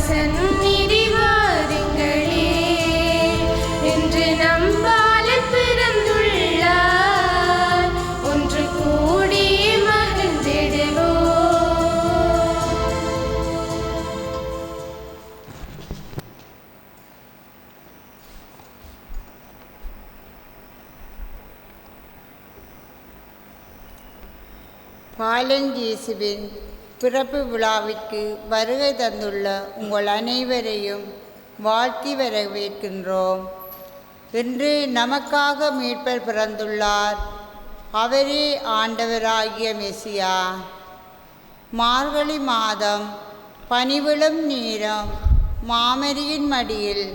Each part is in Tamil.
சந்நிதி வாருங்களே, என்று நம்பாலன் பிறந்துள்ளார், ஒன்று கூடி மகிழ்ந்திடுவோம். பாலன் இயேசுவின் பிறப்பு விழாவிற்கு வருகை தந்துள்ள உங்கள் அனைவரையும் வாழ்த்தி வரவேற்கின்றோம். இன்று நமக்காக மீட்பர் பிறந்துள்ளார். அவரே ஆண்டவராகிய மெசியா. மார்கழி மாதம் பனிவிழும் நேரம் மாமரியின் மடியில்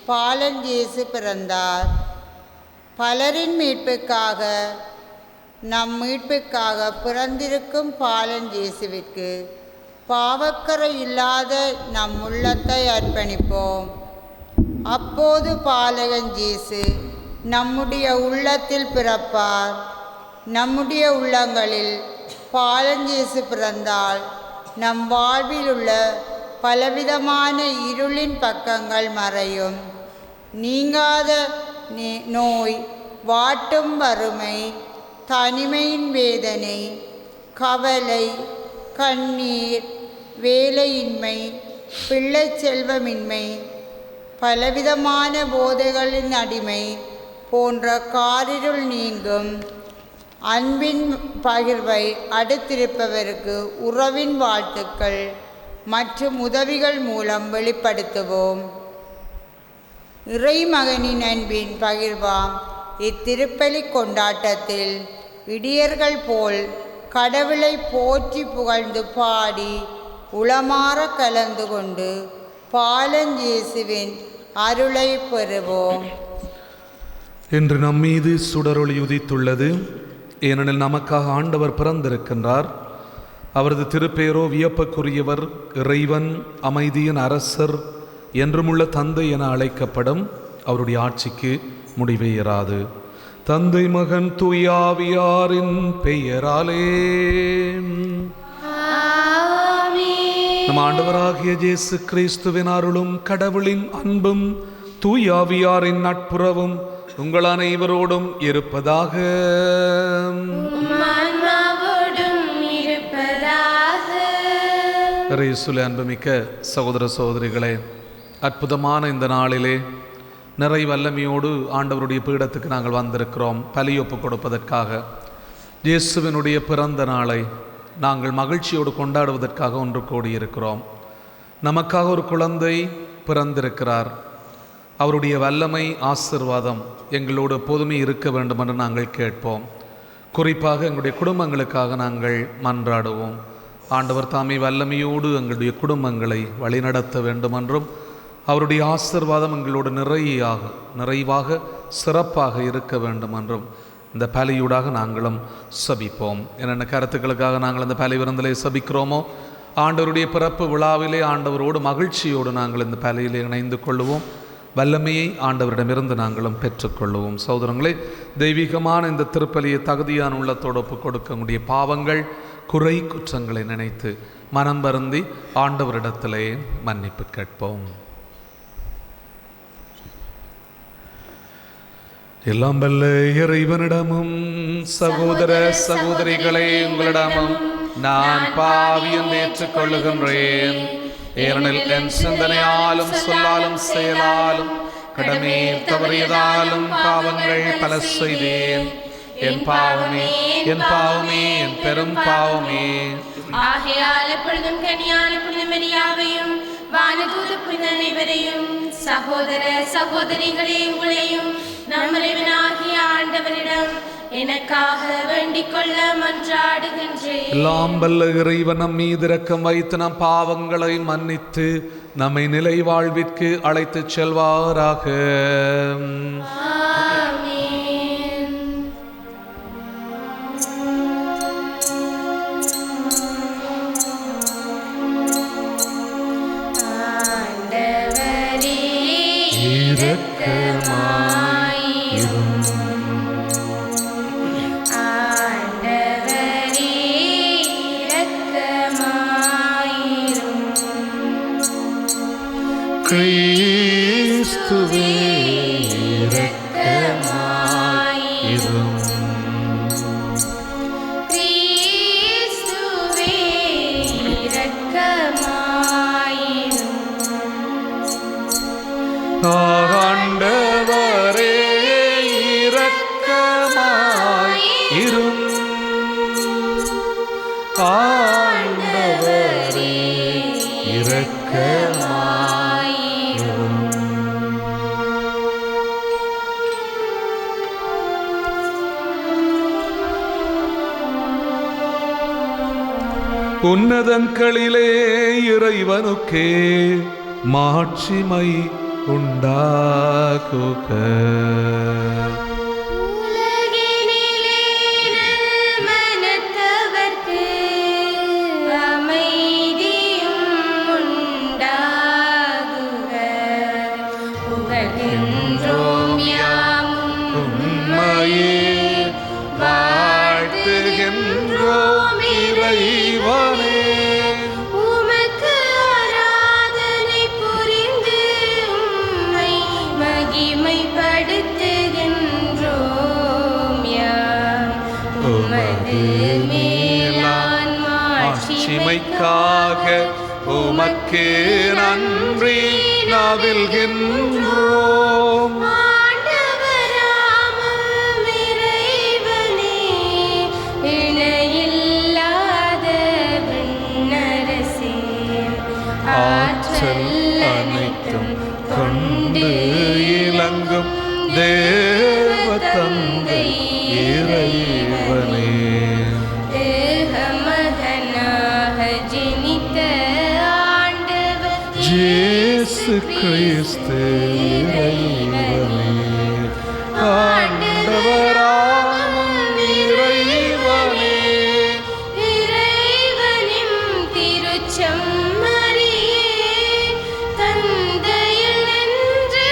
பாலன் இயேசு பிறந்தார். பலரின் மீட்புக்காக, நம் மீட்புக்காக பிறந்திருக்கும் பாலன் இயேசுவிற்கு பாவக்கரை இல்லாத நம் உள்ளத்தை அர்ப்பணிப்போம். அப்போது பாலகன் இயேசு நம்முடைய உள்ளத்தில் பிறப்பார். நம்முடைய உள்ளங்களில் பாலன் இயேசு பிறந்தால் நம் வாழ்வில் உள்ள பலவிதமான இருளின் பக்கங்கள் மறையும். நீங்காத நோய், வாட்டும் வறுமை, தனிமையின் வேதனை, கவலை, கண்ணீர், வேலையின்மை, பிள்ளை செல்வமின்மை, பலவிதமான போதைகளின் அடிமை போன்ற காரிருள் நீங்கும். அன்பின் பகிர்வை அடுத்திருப்பவருக்கு உறவின் வாழ்த்துக்கள் மற்றும் உதவிகள் மூலம் வெளிப்படுத்துவோம். இறைமகனின் அன்பின் பகிர்வாம் இத்திருப்பலி கொண்டாட்டத்தில் இடியர்கள் போல் கடவுளை போற்றி புகழ்ந்து பாடி உளமாற கலந்து கொண்டு பாலன் இயேசுவின் அருளை பெறுவோம். இன்று நம்மீது சுடரொளி உதித்துள்ளது. ஏனெனில் நமக்காக ஆண்டவர் பிறந்திருக்கின்றார். அவரது திருப்பேரோ வியப்புக்குரியவர், இறைவன், அமைதியின் அரசர், என்றுமுள்ள தந்தை என அழைக்கப்படும். அவருடைய ஆட்சிக்கு முடிவே இராது. தந்தை, மகன், தூயாவியாரின் பெயராலே நம் ஆண்டவராகிய இயேசு கிறிஸ்துவின் அருளும் கடவுளின் அன்பும் தூயாவியாரின் நட்புறவும் உங்கள் அனைவரோடும் இருப்பதாக. இயேசுவிலே அன்புமிக்க சகோதர சகோதரிகளே, அற்புதமான இந்த நாளிலே நிறை வல்லமையோடு ஆண்டவருடைய பீடத்துக்கு நாங்கள் வந்திருக்கிறோம். பலியொப்பு கொடுப்பதற்காக, இயேசுவினுடைய பிறந்த நாளை நாங்கள் மகிழ்ச்சியோடு கொண்டாடுவதற்காக ஒன்று கூடியிருக்கிறோம். நமக்காக ஒரு குழந்தை பிறந்திருக்கிறார். அவருடைய வல்லமை, ஆசீர்வாதம் எங்களோடு எப்போதுமே இருக்க வேண்டும் என்று நாங்கள் கேட்போம். குறிப்பாக எங்களுடைய குடும்பங்களுக்காக நாங்கள் மன்றாடுவோம். ஆண்டவர் தாமே வல்லமையோடு எங்களுடைய குடும்பங்களை வழிநடத்த வேண்டும் என்றும், அவருடைய ஆசீர்வாதம் எங்களோடு நிறைவாக சிறப்பாக இருக்க வேண்டும் என்றும் இந்த பலியூடாக நாங்களும் சபிப்போம். என்னென்ன கருத்துக்களுக்காக நாங்கள் இந்த பலி விருந்திலே சபிக்கிறோமோ, ஆண்டவருடைய பிறப்பு விழாவிலே ஆண்டவரோடு மகிழ்ச்சியோடு நாங்கள் இந்த பலியிலே இணைந்து கொள்ளுவோம். வல்லமையை ஆண்டவரிடமிருந்து நாங்களும் பெற்றுக்கொள்ளுவோம். சகோதரங்களே, தெய்வீகமான இந்த திருப்பலியை தகுதியான உள்ளத்தோடு ஒப்பு கொடுக்கக்கூடிய பாவங்கள், குறை, குற்றங்களை நினைத்து மனம் வருந்தி ஆண்டவரிடத்திலே மன்னிப்பு கேட்போம். எல்லாம் வல்ல இறைவனிடமும் சகோதர சகோதரிகளே உங்களிடமும் நான் பாவியம் ஏற்றுக்கொள்ளுகின்றேன். ஏனெனில் என் சிந்தனையாலும் சொல்லாலும் செயலாலும் கடமையில் தவறியதாலும் பாவங்கள் பல செய்தேன். என் பாவமே, என் பாவமே, என் பெரும் பாவமே. ஆகையால் எப்பொழுதும் கனியான புனிதமரியாவையும் வானதூத புனித அனைவரையும் சகோதர சகோதரிகளே உங்களையும் நம்மளைவனாகிய ஆண்டவரிடம் எனக்காக வேண்டிக் கொள்ள மன்றாடுகின்றேன். எல்லாம் வல்ல இறைவன் நம் மீது இரக்கம் வைத்து நம் பாவங்களை மன்னித்து நம்மை நிலை வாழ்விற்கு அழைத்து செல்வாராக. கிறிஸ்துவே இரக்கமாயிரும். கிறிஸ்துவே இரக்கமாயிரும். ஆண்டவரே இரக்கமாயிரும். ஆண்டவரே இரக்கமாயிரும். உன்னதங்களிலே இறைவனுக்கே மாட்சிமை உண்டாகுக. உலகினிலே நல்மனத்தவர்க்கு அமைதியும் உண்டாகுக. புகழ்கின்றோம் யாமும் உம்மையே வாழ்த்துகின்றோம் இறைவனே. உமக்கு ஆராதனை புரிந்து உம்மை மகிமைப்படுத்துகின்றோம் யாம். உமது மேலான் மாட்சிமைக்காக உமக்கே நன்றி நவில்கின்றோம். ஆண்டவராம் இறைவனே, இணையில்லாத விண்ணரசே, ஆற்றல் அனைத்தும் கொண்டு இலங்கும் தேவ தந்தை இறைவனே. ஏகமகனாக ஜனித்த ஆண்டவர் இயேசு கிறிஸ்து இறைவனே. ஆண்டவராம் இறைவனே. இறைவனின் திருச்செம்மறியே, தந்தையில் நின்று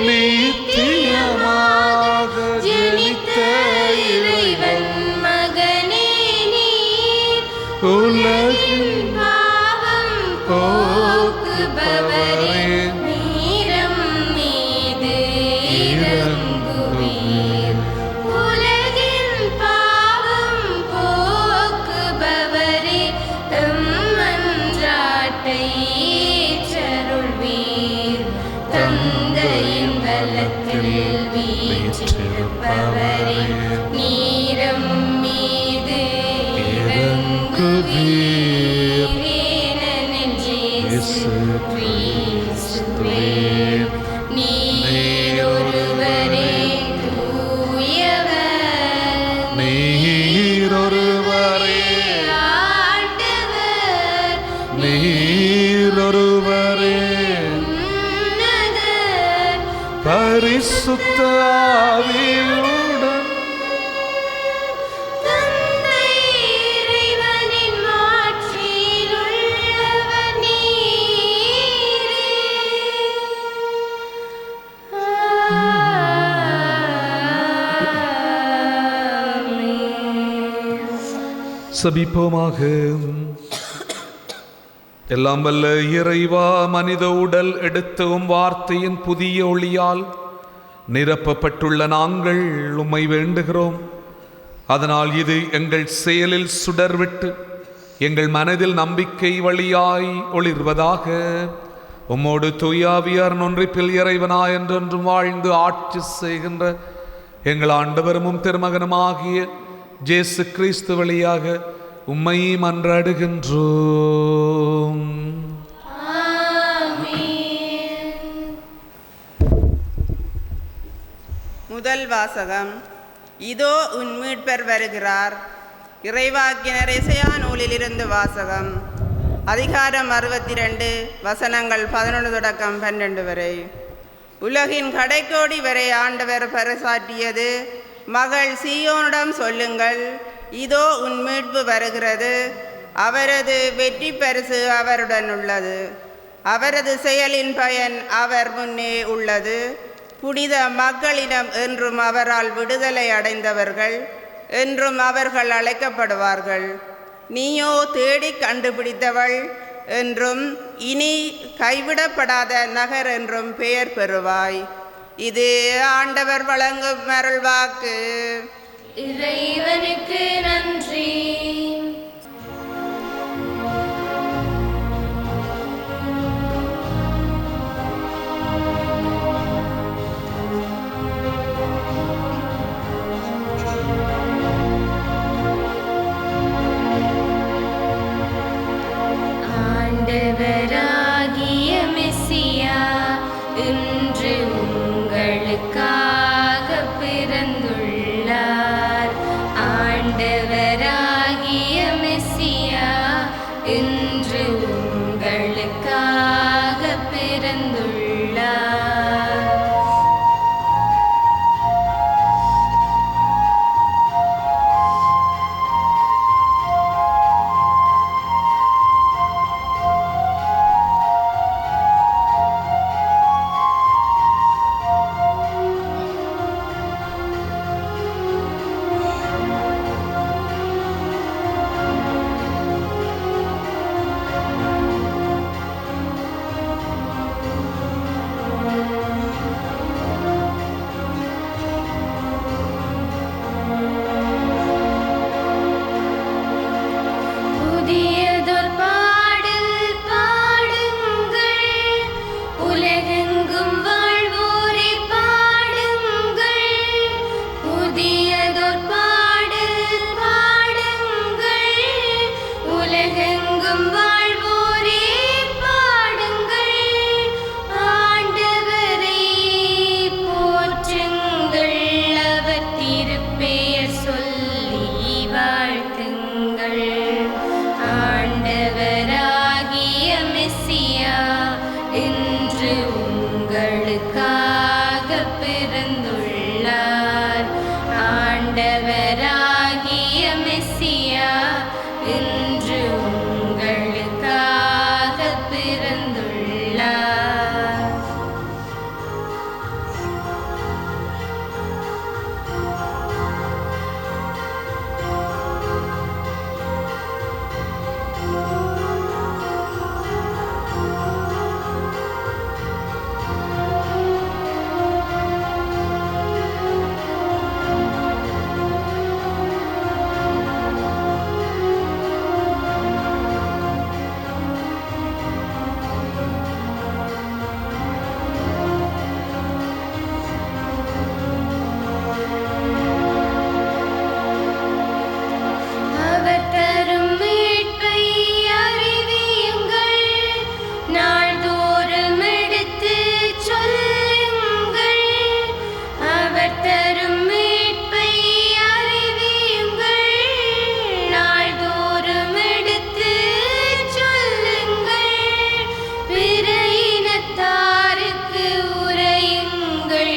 நித்தியமாக ஜனித்த இறைவன் மகனே நீர். உலகின் பாவம் போக்குபவரே, நீரம் மீது இறங்குவீர். உலகின் பாவம் போக்குபவரே, மன்றாட்டை ஏற்றருள்வீர். தந்தையின் பலத்தில் வீற்றிருப்பவரே, நீரம் மீது இறங்குவீர். ஏனெனில் இயேசு கிறிஸ்துவே, நீர் ஒருவரே தூயவர். நீரொருவரே. ஆண்டவர் நீரொருவரே. உன்னதர். பரிசுத்த ஆவியுடன் தந்தை இறைவனின் மாட்சியில் உள்ளவர் நீரே. ஆமென். சபிப்போமாக. எல்லாம் வல்ல இறைவா, மனித உடல் எடுத்தும் வார்த்தையின் புதிய ஒளியால் நிரப்பப்பட்டுள்ள நாங்கள் உம்மை வேண்டுகிறோம். அதனால் இது எங்கள் செயலில் சுடர்விட்டு எங்கள் மனதில் நம்பிக்கை வழியாய் ஒளிர்வதாக. உம்மோடு தூயாவியார் ஒன்றிப்பில் இறைவனாய் என்றென்றும் வாழ்ந்து ஆட்சி செய்கின்ற எங்கள் ஆண்டவரும் திருமகனுமாகிய இயேசு கிறிஸ்து வழியாக உம்மை மன்றாடுகின்றோம். முதல் வாசகம். இதோ உன் மீட்பர் வருகிறார். இறைவாக்கினர் எசையா நூலிலிருந்து வாசகம். அதிகாரம் 62, வசனங்கள் 11 தொடக்கம் 12 வரை. உலகின் கடைக்கோடி வரை ஆண்டவர் பறைசாற்றியது. மகள் சீயோனிடம் சொல்லுங்கள், இதோ உன் மீட்பு வருகிறது. அவரது வெற்றி பரிசு அவருடன் உள்ளது. அவரது செயலின் பயன் அவர் முன்னே உள்ளது. புனித மக்களிடம் என்றும் அவரால் விடுதலை அடைந்தவர்கள் என்றும் அவர்கள் அழைக்கப்படுவார்கள். நீயோ தேடி கண்டுபிடித்தவள், என்றும் இனி கைவிடப்படாத நகர் என்றும் பெயர் பெறுவாய். இது ஆண்டவர் வழங்கும் அருள்வாக்கு. இறைவனுக்கு நன்றி. ஆண்டவராகிய மெசியா, இன்று உங்களுக்காக பிறந்துள்ளார். ஆண்டவராகிய மெசியா, இன்று உங்களுக்காக பிறந்துள்ளார். புதியதொரு பாடல் பாடுங்கள், உலகெங்கும் வாழ்வோரே பாடுங்கள். புதியதொரு பாடல் பாடுங்கள், உலகெங்கும் வாழ்வோரே பாடுங்கள். ஆண்டவரை போற்றுங்கள், அவர் திருப்பெயர் சொல்லி வாழ்த்துங்கள். ஆண்டவராகிய மெசியா, இன்று உங்களுக்காக பிறந்துள்ளார். ஆண்டவராகிய மெசியா, இன்று உங்களுக்காக பிறந்துள்ளார். அவர் தரும் மீட்பை அறிவியுங்கள், நாள்தோறும் எடுத்துச் சொல்லுங்கள். அவர் தரும் மீட்பை அறிவியுங்கள், நாள்தோறும் எடுத்துச் சொல்லுங்கள். பிற இனத்தாருக்கு உரையுங்கள்,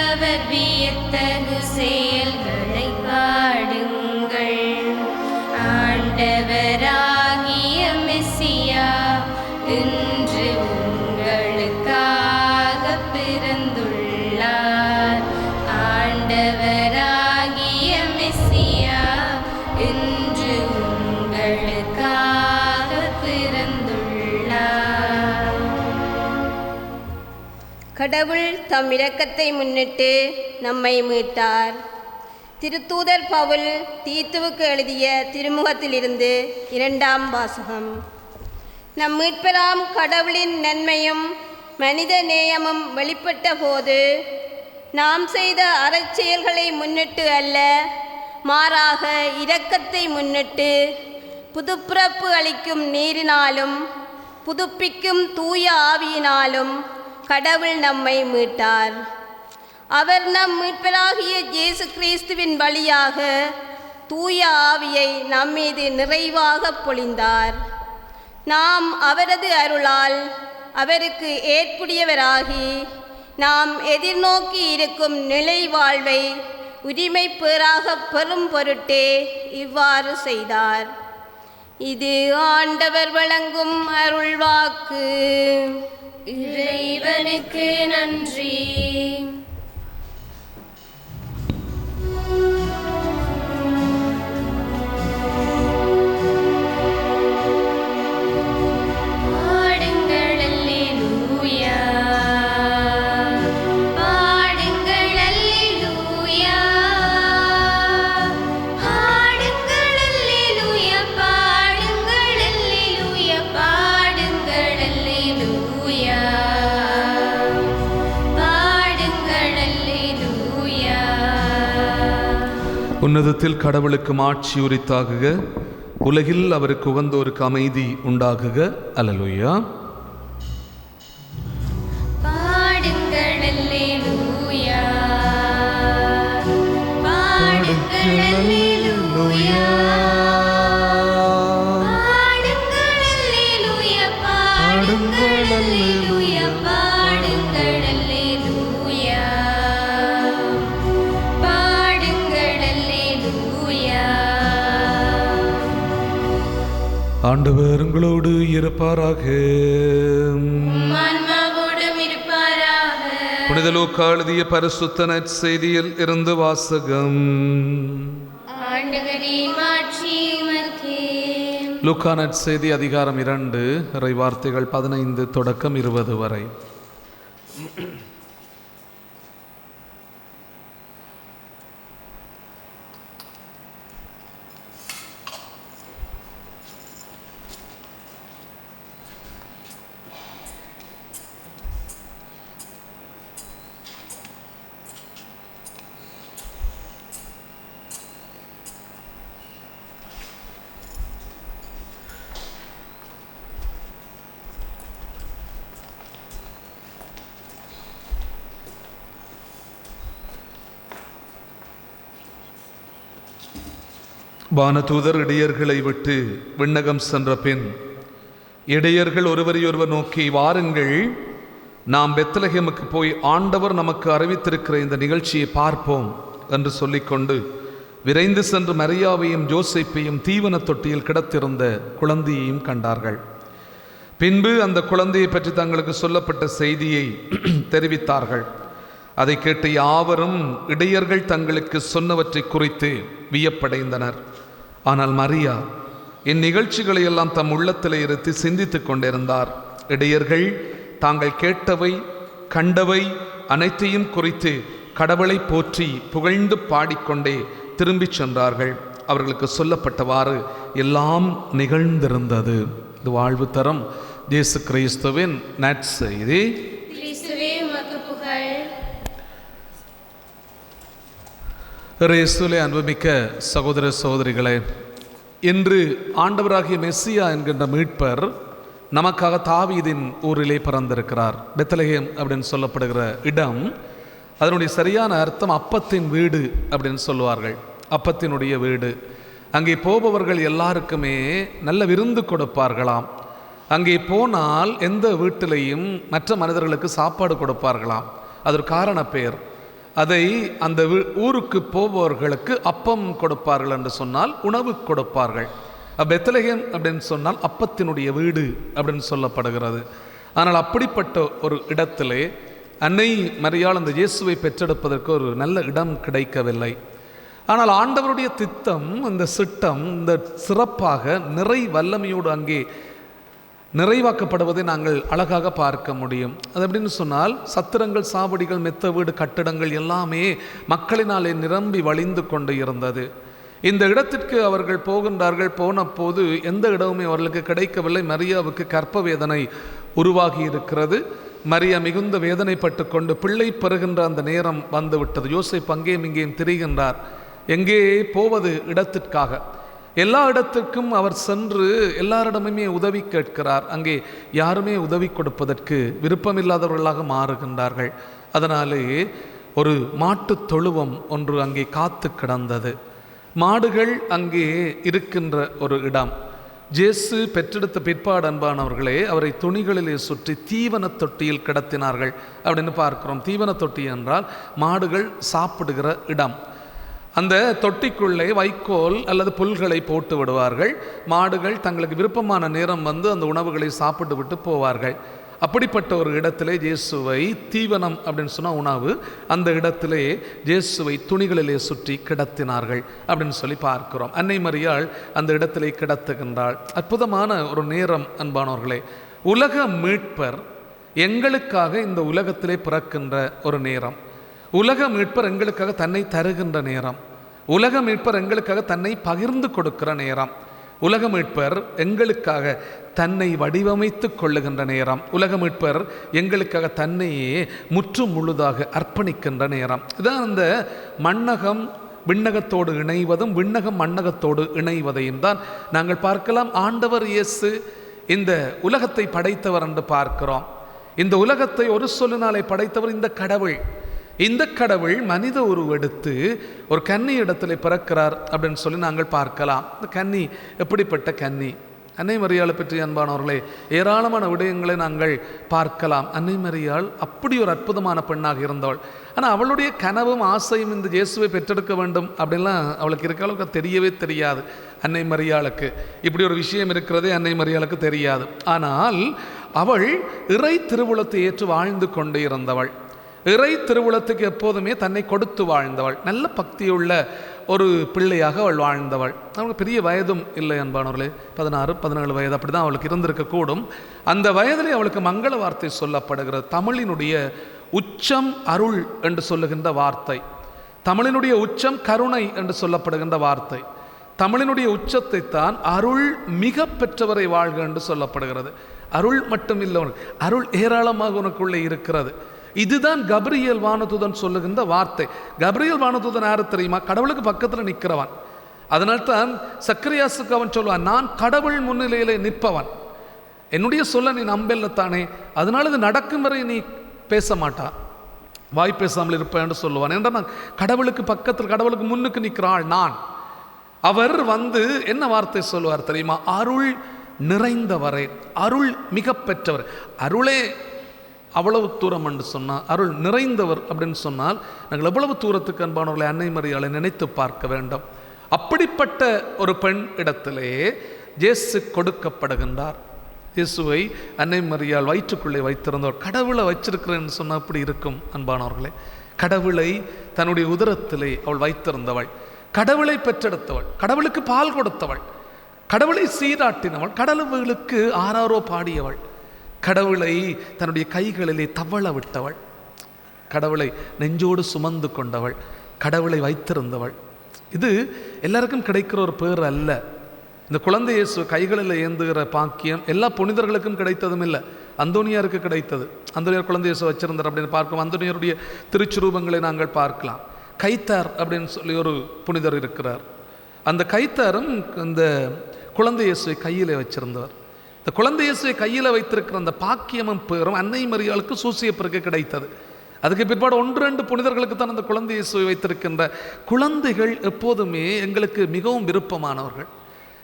அவர் வியத்தகு செயல்களை பாடுங்கள். ஆண்டவராகிய மெசியா, இன்று உங்களுக்காக பிறந்துள்ளார். ஆண்டவராகிய மெசியா, இன்று உங்களுக்காக பிறந்துள்ளார். கடவுள் தம் இரக்கத்தை முன்னிட்டு நம்மை மீட்டார். திருத்தூதர் பவுல் தீத்துவுக்கு எழுதிய திருமுகத்திலிருந்து 2ஆம் வாசகம். நம் மீட்பராம் கடவுளின் நன்மையும் மனித நேயமும் வெளிப்பட்ட போது, நாம் செய்த அறச்செயல்களை முன்னிட்டு அல்ல, மாறாக இரக்கத்தை முன்னிட்டு புதுப்பிறப்பு அளிக்கும் நீரினாலும் புதுப்பிக்கும் தூய ஆவியினாலும் கடவுள் நம்மை மீட்டார். அவர் நம் மீட்பராகிய இயேசு கிறிஸ்துவின் வழியாக தூய ஆவியை நம்மீது நிறைவாக பொழிந்தார். நாம் அவரது அருளால் அவருக்கு ஏற்புடையவராகி, நாம் எதிர்நோக்கி இருக்கும் நிலை வாழ்வை உரிமை பேறாக பெறும் பொருட்டே இவ்வாறு செய்தார். இது ஆண்டவர் வழங்கும் அருள்வாக்கு. இறைவனுக்கு நன்றி. உன்னதத்தில் கடவுளுக்கு மாட்சி உரித்தாகுக, உலகில் அவருக்கு உகந்தோருக்கு அமைதி உண்டாகுக. அல்லேலூயா. பாடுங்கள் அல்லேலூயா, பாடுங்கள் அல்லேலூயா, பாடுங்கள் அல்லேலூயா, பாடுங்கள் அல்லேலூயா, பாடுங்கள் அல்லேலூயா, பாடுங்கள் அல்லேலூயா. ஆண்டவர் உங்களோடு இருப்பாராக. ஆன்மாவோடும் இருப்பாராக. புனித லூக்கா எழுதிய பரிசுத்த நற்செய்தியில் இருந்து வாசகம். ஆண்டவரே மாட்சி உமக்கே. லூக்கா நற்செய்தி அதிகாரம் 2 இறை வார்த்தைகள் 15 தொடக்கம் 20 வரை. வானதூதர் இடையர்களை விட்டு விண்ணகம் சென்ற பின் இடையர்கள் ஒருவரையொருவர் நோக்கி, வாருங்கள், நாம் பெத்லகேமுக்கு போய் ஆண்டவர் நமக்கு அறிவித்திருக்கிற இந்த நிகழ்ச்சியை பார்ப்போம் என்று சொல்லிக்கொண்டு விரைந்து சென்று மரியாவையும் ஜோசேப்பையும் தீவன தொட்டியில் கிடத்திருந்த குழந்தையையும் கண்டார்கள். பின்பு அந்த குழந்தையை பற்றி தங்களுக்கு சொல்லப்பட்ட செய்தியை தெரிவித்தார்கள். அதை கேட்டு யாவரும் இடையர்கள் தங்களுக்கு சொன்னவற்றை குறித்து வியப்படைந்தனர். ஆனால் மரியா இந்நிகழ்ச்சிகளை எல்லாம் தம் உள்ளத்திலே இருத்தி சிந்தித்து கொண்டிருந்தார். இடையர்கள் தாங்கள் கேட்டவை கண்டவை அனைத்தையும் குறித்து கடவுளை போற்றி புகழ்ந்து பாடிக்கொண்டே திரும்பிச் சென்றார்கள். அவர்களுக்கு சொல்லப்பட்டவாறு எல்லாம் நிகழ்ந்திருந்தது. இது வாழ்வு தரும் இயேசு கிறிஸ்துவின் நற்செய்தி. கிறிஸ்துவே உமக்கு புகழ். இயேசுவிலே அன்புமிக்க சகோதர சகோதரிகளே, இன்று ஆண்டவராகிய மெஸ்ஸியா என்கின்ற மீட்பர் நமக்காக தாவீதின் ஊரிலே பிறந்திருக்கிறார். பெத்லகேம் அப்படின்னு சொல்லப்படுகிற இடம், அதனுடைய சரியான அர்த்தம் அப்பத்தின் வீடு அப்படின்னு சொல்லுவார்கள். அப்பத்தினுடைய வீடு. அங்கே போபவர்கள் எல்லாருக்குமே நல்ல விருந்து கொடுப்பார்களாம். அங்கே போனால் எந்த வீட்டிலையும் மற்ற மனிதர்களுக்கு சாப்பாடு கொடுப்பார்களாம். அது ஒரு காரண பெயர். அதை அந்த ஊருக்கு போபவர்களுக்கு அப்பம் கொடுப்பார்கள் என்று சொன்னால் உணவு கொடுப்பார்கள். பெத்லகேம் அப்படின்னு சொன்னால் அப்பத்தினுடைய வீடு அப்படின்னு சொல்லப்படுகிறது. ஆனால் அப்படிப்பட்ட ஒரு இடத்திலே அன்னை மரியாள் அந்த இயேசுவை பெற்றெடுப்பதற்கு ஒரு நல்ல இடம் கிடைக்கவில்லை. ஆனால் ஆண்டவருடைய திட்டம், இந்த சிட்டம், இந்த சிறப்பாக நிறை வல்லமையோடு அங்கே நிறைவாக்கப்படுவதை நாங்கள் அழகாக பார்க்க முடியும். அது எப்படின்னு சொன்னால், சத்திரங்கள், சாவடிகள், மெத்த வீடு, கட்டிடங்கள் எல்லாமே மக்களினாலே நிரம்பி வழிந்து கொண்டு இருந்தது. இந்த இடத்திற்கு அவர்கள் போகின்றார்கள். போன போது எந்த இடமுமே அவர்களுக்கு கிடைக்கவில்லை. மரியாவுக்கு கர்ப்ப வேதனை உருவாகி இருக்கிறது. மரியா மிகுந்த வேதனைப்பட்டு கொண்டு பிள்ளை பெறுகின்ற அந்த நேரம் வந்துவிட்டது. யோசேப்பு அங்கேயும் இங்கேயும் திரிகின்றார். எங்கே போவது இடத்திற்காக? எல்லா இடத்திற்கும் அவர் சென்று எல்லாரிடமுமே உதவி கேட்கிறார். அங்கே யாருமே உதவி கொடுப்பதற்கு விருப்பமில்லாதவர்களாக மாறுகின்றார்கள். அதனாலே ஒரு மாட்டு தொழுவம் ஒன்று அங்கே காத்து கிடந்தது. மாடுகள் அங்கே இருக்கின்ற ஒரு இடம். ஜேசு பெற்றெடுத்த பிற்பாடு அன்பானவர்களே, அவரை துணிகளிலே சுற்றி தீவன தொட்டியில் கிடத்தினார்கள் அப்படின்னு பார்க்கிறோம். தீவன தொட்டி என்றால் மாடுகள் சாப்பிடுகிற இடம். அந்த தொட்டிக்குள்ளே வைக்கோல் அல்லது புல்களை போட்டு விடுவார்கள். மாடுகள் தங்களுக்கு விருப்பமான நேரம் வந்து அந்த உணவுகளை சாப்பிட்டு விட்டு போவார்கள். அப்படிப்பட்ட ஒரு இடத்திலே இயேசுவை, தீவனம் அப்படின்னு சொன்னால் உணவு, அந்த இடத்திலே இயேசுவை துணிகளிலே சுற்றி கிடத்தினார்கள் அப்படின்னு சொல்லி பார்க்கிறோம். அன்னை மரியாள் அந்த இடத்திலே கிடத்துகின்றாள். அற்புதமான ஒரு நேரம் அன்பானவர்களே. உலக மீட்பர் எங்களுக்காக இந்த உலகத்திலே பிறக்கின்ற ஒரு நேரம். உலக மீட்பர் எங்களுக்காக தன்னை தருகின்ற நேரம். உலக மீட்பர் எங்களுக்காக தன்னை பகிர்ந்து கொடுக்கிற நேரம். உலக மீட்பர் எங்களுக்காக தன்னை வடிவமைத்து கொள்ளுகின்ற நேரம். உலக மீட்பர் எங்களுக்காக தன்னையே முற்று முழுதாக அர்ப்பணிக்கின்ற நேரம். இதான் அந்த மண்ணகம் விண்ணகத்தோடு இணைவதும் விண்ணகம் மண்ணகத்தோடு இணைவதையும் தான் நாங்கள் பார்க்கலாம். ஆண்டவர் இயேசு இந்த உலகத்தை படைத்தவர் என்று பார்க்கிறோம். இந்த உலகத்தை ஒரு சொல்லினாலே படைத்தவர் இந்த கடவுள். இந்த கடவுள் மனித உருவெடுத்து ஒரு கன்னி இடத்துல பிறக்கிறார் அப்படின்னு சொல்லி நாங்கள் பார்க்கலாம். இந்த கன்னி எப்படிப்பட்ட கன்னி? அன்னை மரியாளை பற்றி அன்பானவர்களே ஏராளமான விடயங்களை நாங்கள் பார்க்கலாம். அன்னை மரியாள் அப்படி ஒரு அற்புதமான பெண்ணாக இருந்தவள். ஆனால் அவளுடைய கனவும் ஆசையும் இந்த இயேசுவை பெற்றெடுக்க வேண்டும் அப்படின்லாம் அவளுக்கு இருக்க அளவுக்கு தெரியவே தெரியாது. அன்னை மரியாளுக்கு இப்படி ஒரு விஷயம் இருக்கிறதே அன்னை மரியாளுக்கு தெரியாது. ஆனால் அவள் இறை திருவுளத்தை ஏற்று வாழ்ந்து கொண்டு இருந்தவள். இறை திருவுளத்துக்கு எப்போதுமே தன்னை கொடுத்து வாழ்ந்தவள். நல்ல பக்தியுள்ள ஒரு பிள்ளையாக அவள் வாழ்ந்தவள். அவளுக்கு பெரிய வயதும் இல்லை அன்பானவர்களே, 16-17 வயது அப்படி தான் அவளுக்கு இருந்திருக்கக்கூடும். அந்த வயதிலே அவளுக்கு மங்கள வார்த்தை சொல்லப்படுகிறது. தமிழினுடைய உச்சம் அருள் என்று சொல்லுகின்ற வார்த்தை, தமிழினுடைய உச்சம் கருணை என்று சொல்லப்படுகின்ற வார்த்தை, தமிழினுடைய உச்சத்தை தான் அருள் மிக பெற்றவரை வாழ்க என்று சொல்லப்படுகிறது. அருள் மட்டும் இல்லை, அருள் ஏராளமாக உனக்குள்ளே இருக்கிறது. இதுதான் கபிரியேல் வானதூதன் சொல்லுகின்ற வார்த்தை. கபிரியேல் வானதூதன் யாரு தெரியுமா? கடவுளுக்கு பக்கத்தில் நிற்கிறவன். அதனால்தான் சக்கரியாசுக்கு அவன் சொல்லுவான், நான் கடவுள் முன்னிலையிலே நிற்பவன், என்னுடைய சொல்ல நீ நம்பலத்தானே, அதனால இது நடக்கும் வரை நீ பேச மாட்டா, வாய் பேசாமல் இருப்பேன்னு சொல்லுவான். என்றால் நான் கடவுளுக்கு பக்கத்தில் கடவுளுக்கு முன்னுக்கு நிற்கிறாள் நான். அவர் வந்து என்ன வார்த்தை சொல்லுவார் தெரியுமா? அருள் நிறைந்தவரே, அருள் மிக பெற்றவர். அருளே அவ்வளவு தூரம் என்று சொன்னால், அருள் நிறைந்தவர் அப்படின்னு சொன்னால் நாங்கள் எவ்வளவு தூரத்துக்கு அன்பானவர்களை அன்னை மரியாளை நினைத்து பார்க்க வேண்டும். அப்படிப்பட்ட ஒரு பெண் இடத்திலே இயேசு கொடுக்கப்படுகின்றார். இயேசுவை அன்னை மரியாள் வயிற்றுக்குள்ளே வைத்திருந்தவர். கடவுளை வச்சிருக்கிறேன்னு சொன்னால் அப்படி இருக்கும் அன்பானவர்களே. கடவுளை தன்னுடைய உதரத்திலே அவள் வைத்திருந்தவள், கடவுளை பெற்றெடுத்தவள், கடவுளுக்கு பால் கொடுத்தவள், கடவுளை சீராட்டினவள், கடவுளுக்கு ஆராரோ பாடியவள், கடவுளை தன்னுடைய கைகளிலே தவள விட்டவள், கடவுளை நெஞ்சோடு சுமந்து கொண்டவள், கடவுளை வைத்திருந்தவள். இது எல்லாருக்கும் கிடைக்கிற ஒரு பேர் அல்ல. இந்த குழந்தை இயேசு கைகளில் ஏந்துகிற பாக்கியம் எல்லா புனிதர்களுக்கும் கிடைத்ததும் இல்லை. அந்தோனியாருக்கு கிடைத்தது. அந்தோனியார் குழந்தை இயேசு வச்சிருந்தார் அப்படின்னு பார்க்கலாம். அந்தோனியாருடைய திருச்சுரூபங்களை நாங்கள் பார்க்கலாம். கைத்தார் அப்படின்னு சொல்லி ஒரு புனிதர் இருக்கிறார். அந்த கைத்தாரும் இந்த குழந்தை இயேசுவை கையில் வச்சிருந்தவர். இந்த குழந்தை இயேசுவை கையில் வைத்திருக்கிற அந்த பாக்கியமும் பேரும் அன்னை மரியாளுக்கு சூசியப்பருக்கு கிடைத்தது. அதுக்கு பிற்பாடு 1-2 புனிதர்களுக்கு தான் அந்த குழந்தை இயேசுவை வைத்திருக்கின்ற. குழந்தைகள் எப்போதுமே எங்களுக்கு மிகவும் விருப்பமானவர்கள்.